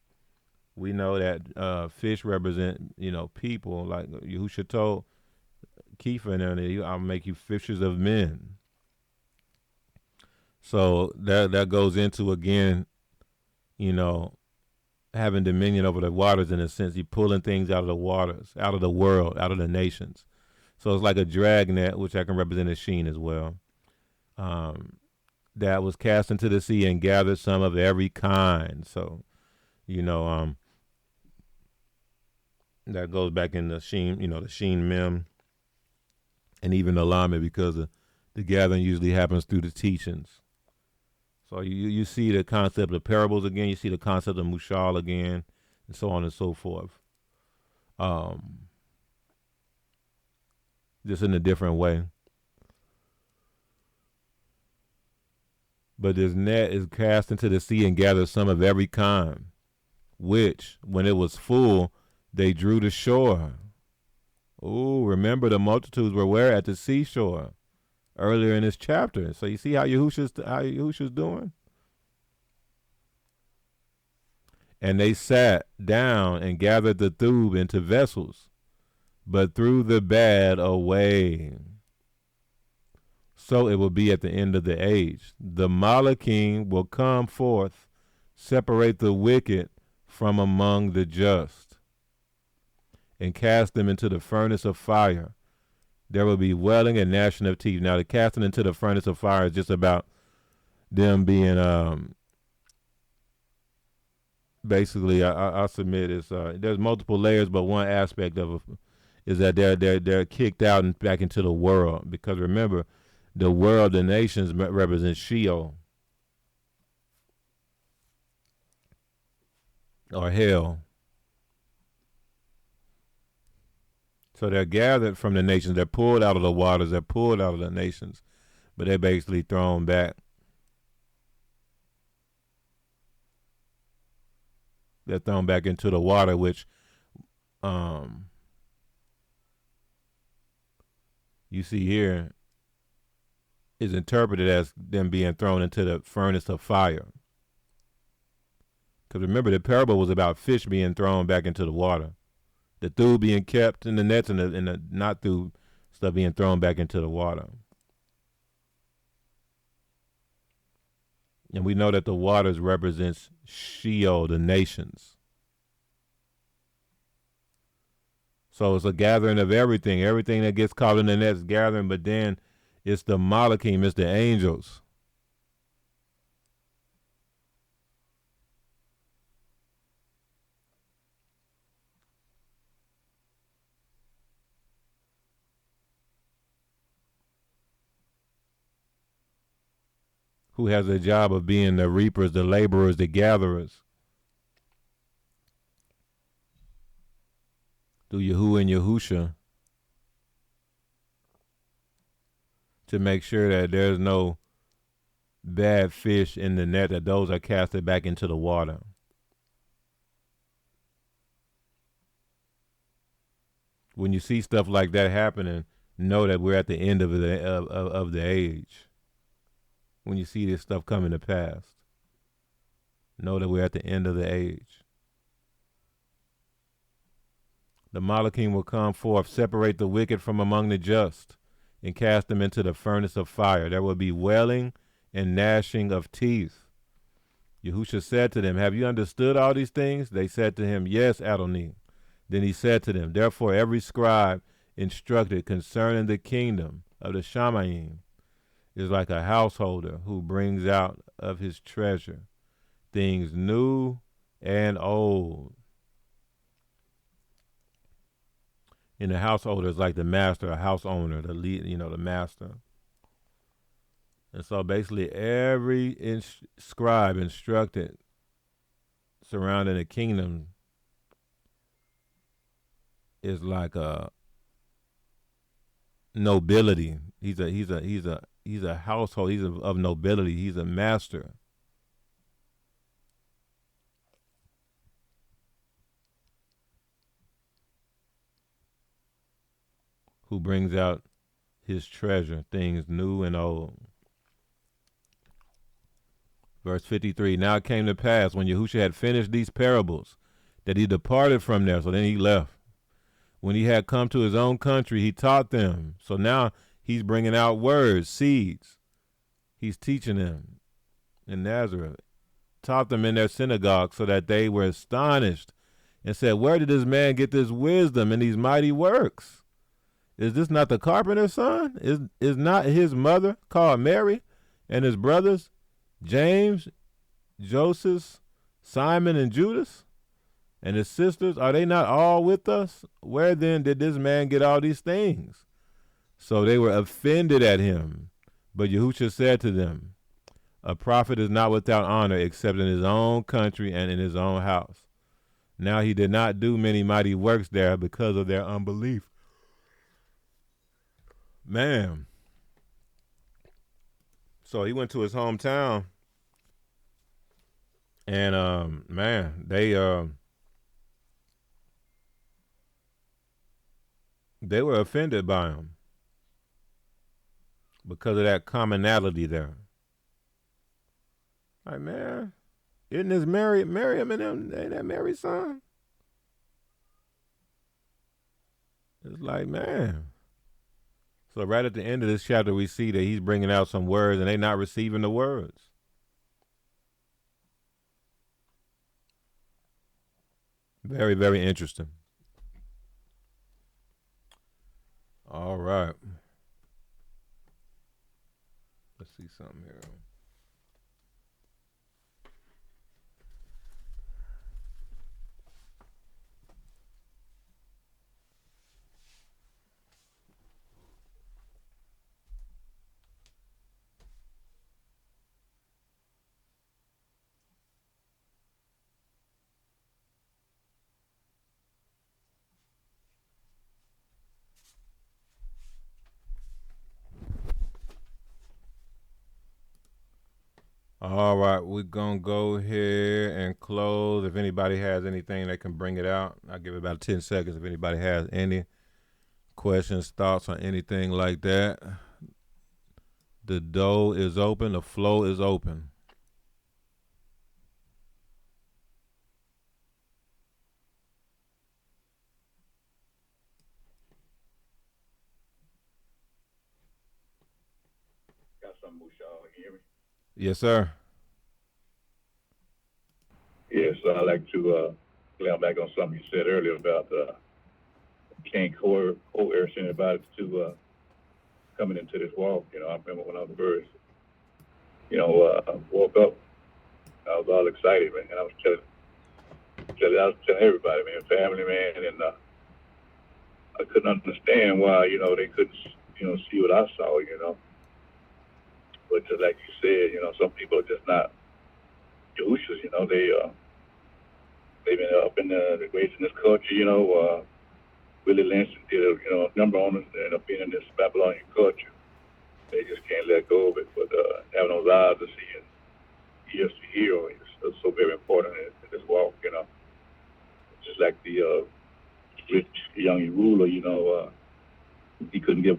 [SPEAKER 1] We know that fish represent, people. Like Yahushua told Kepha and them, I'll make you fishers of men. So that goes into, again, having dominion over the waters in a sense. You're pulling things out of the waters, out of the world, out of the nations. So it's like a dragnet, which I can represent as sheen as well, that was cast into the sea and gathered some of every kind. So, that goes back in the sheen, the sheen mem, and even the lamed, because the gathering usually happens through the teachings. So you see the concept of parables again, you see the concept of mushal again, and so on and so forth. Just in a different way. But this net is cast into the sea and gathers some of every kind, which, when it was full, they drew to shore. Oh, remember the multitudes were where? At the seashore earlier in this chapter. So you see how Yahushua's doing? And they sat down and gathered the thub into vessels, but threw the bad away. So it will be at the end of the age. The Malachim will come forth, separate the wicked from among the just, and cast them into the furnace of fire. There will be wailing and gnashing of teeth. Now, the casting into the furnace of fire is just about them being, basically, I submit, is there's multiple layers, but one aspect of it is that they're kicked out and back into the world. Because remember, the world, the nations represent Sheol, or hell. So they're gathered from the nations. They're pulled out of the waters. They're pulled out of the nations. But they're basically thrown back. They're thrown back into the water, which you see here is interpreted as them being thrown into the furnace of fire. Because remember, the parable was about fish being thrown back into the water. The thub being kept in the nets, and the not thub stuff being thrown back into the water. And we know that the waters represents Sheol, the nations. So it's a gathering of everything. Everything that gets caught in the nets gathering, but then it's the Malachim, it's the angels. who has a job of being the reapers, the laborers, the gatherers. Through Yahu and Yahusha, to make sure that there's no bad fish in the net, that those are casted back into the water. When you see stuff like that happening, know that we're at the end of the age. When you see this stuff coming to pass, know that we're at the end of the age. The Malachim will come forth, separate the wicked from among the just, and cast them into the furnace of fire. There will be wailing and gnashing of teeth. Yahusha said to them, have you understood all these things? They said to him, yes, Adonai. Then he said to them, therefore every scribe instructed concerning the kingdom of the Shamayim is like a householder who brings out of his treasure things new and old. And the householder is like the master, a house owner, the lead, the master. And so basically every scribe instructed surrounding the kingdom is like a nobility. He's a household. He's of nobility. He's a master. Who brings out his treasure, things new and old. Verse 53, now it came to pass when Yahusha had finished these parables that he departed from there. So then he left. When he had come to his own country, he taught them. So now he's bringing out words, seeds. He's teaching them in Nazareth. Taught them in their synagogue so that they were astonished and said, where did this man get this wisdom and these mighty works? Is this not the carpenter's son? Is not his mother called Mary, and his brothers, James, Joseph, Simon, and Judas? And his sisters, are they not all with us? Where then did this man get all these things? So they were offended at him. But Yahusha said to them, a prophet is not without honor except in his own country and in his own house. Now he did not do many mighty works there because of their unbelief. Man. So he went to his hometown, and man, they were offended by him because of that commonality there. Like, man, isn't this Miriam and them, ain't that Mary's son? It's like, man. So right at the end of this chapter, we see that he's bringing out some words and they're not receiving the words. Very, very interesting. All right. Let's see something here. All right, we're going to go here and close. If anybody has anything, they can bring it out. I'll give it about 10 seconds if anybody has any questions, thoughts on anything like that. The door is open. The flow is open.
[SPEAKER 2] Got something, Bouchard. Can you hear me?
[SPEAKER 1] Yes, sir.
[SPEAKER 2] Yes, I'd like to clear back on something you said earlier about can't coerce anybody to coming into this walk. I remember when I was first, woke up, I was all excited, man, and I was telling everybody, man, family, man, and I couldn't understand why, they couldn't, see what I saw, But just like you said, you know, some people are just not Yahushas. You know, they've been up in the raised in this culture. You know, Willie Lynch did a number on us and up being in this Babylonian culture. They just can't let go of it. But having those eyes to see and ears to hear is so very important in this walk. You know, just like the rich young ruler. You know, he couldn't give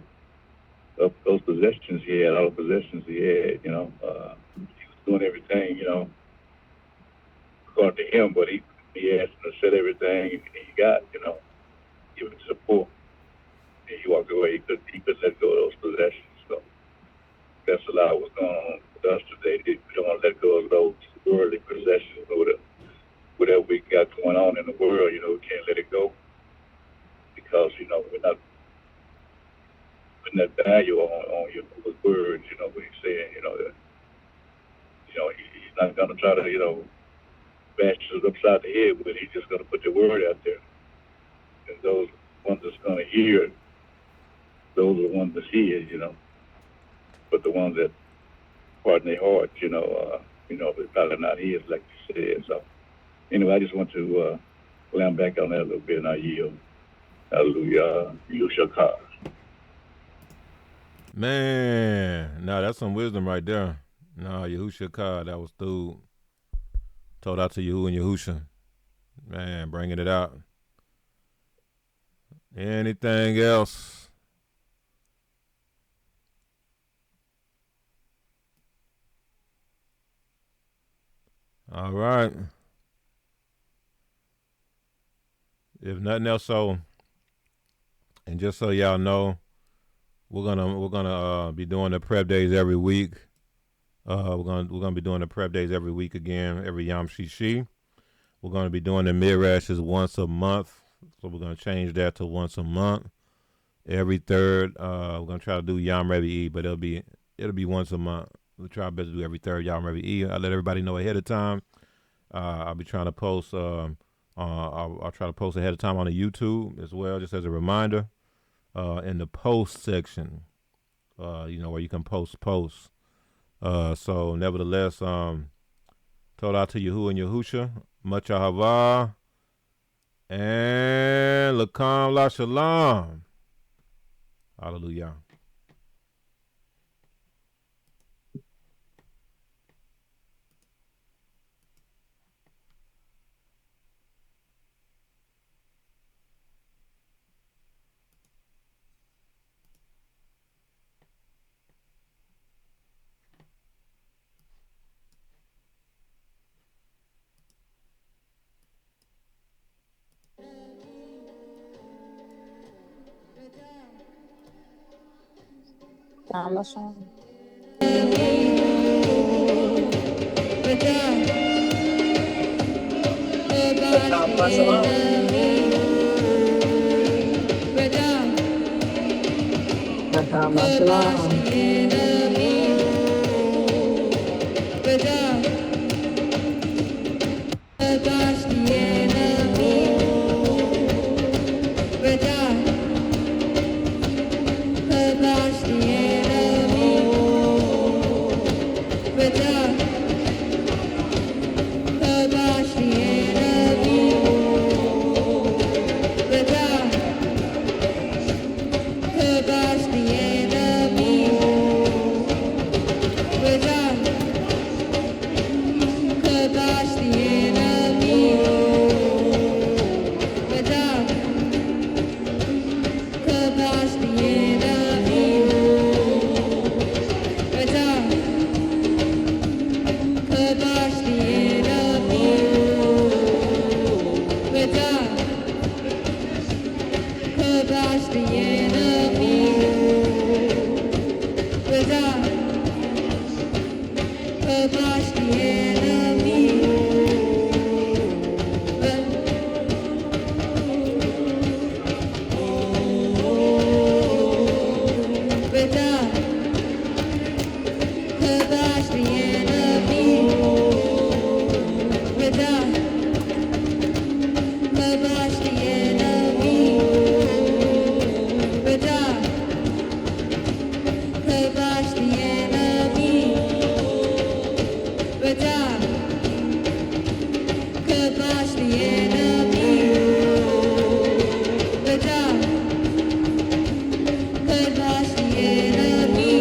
[SPEAKER 2] up those possessions he had, all the possessions he had. You know, he was doing everything. You know, according to him, but he asked him to sell everything he got. You know, give it to the poor. And he walked away. He couldn't let go of those possessions. So that's a lot of what's going on with us today. We don't want to let go of those worldly possessions or whatever we got going on in the world. You know, we can't let it go because, you know, we're not putting that value on your words, you know, what he's saying, you know, that, you know, he's not going to try to, you know, bash us upside the head with it. He's just going to put the word out there. And those ones that's going to hear it, those are the ones that see it, you know. But the ones that harden their hearts, you know, they're probably not his, like you said. So anyway, I just want to land back on that a little bit, and I yield. Hallelujah. You shall come.
[SPEAKER 1] Man, nah, that's some wisdom right there. Nah, Yahusha Ka, that was through. Told out to Yahu and Yahusha. Man, bringing it out. Anything else? All right. If nothing else, so, and just so y'all know, we're gonna be doing the prep days every week. We're gonna be doing the prep days every week again, every Yom Shishi. We're gonna be doing the midrashes once a month, so we're gonna change that to once a month. Every third, we're gonna try to do Yom Revi'i, but it'll be once a month. We'll try our best to do every third Yom Revi'i. I'll let everybody know ahead of time. I'll be trying to post. I'll try to post ahead of time on the YouTube as well, just as a reminder. In the post section, where you can post posts. So nevertheless, told out to Yahu and Yahusha, much ahava, and lakam la shalom. Hallelujah.
[SPEAKER 3] Kabash the enemy. Kabash the enemy. Kabash the enemy.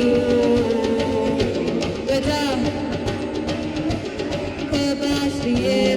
[SPEAKER 3] Kabash the enemy.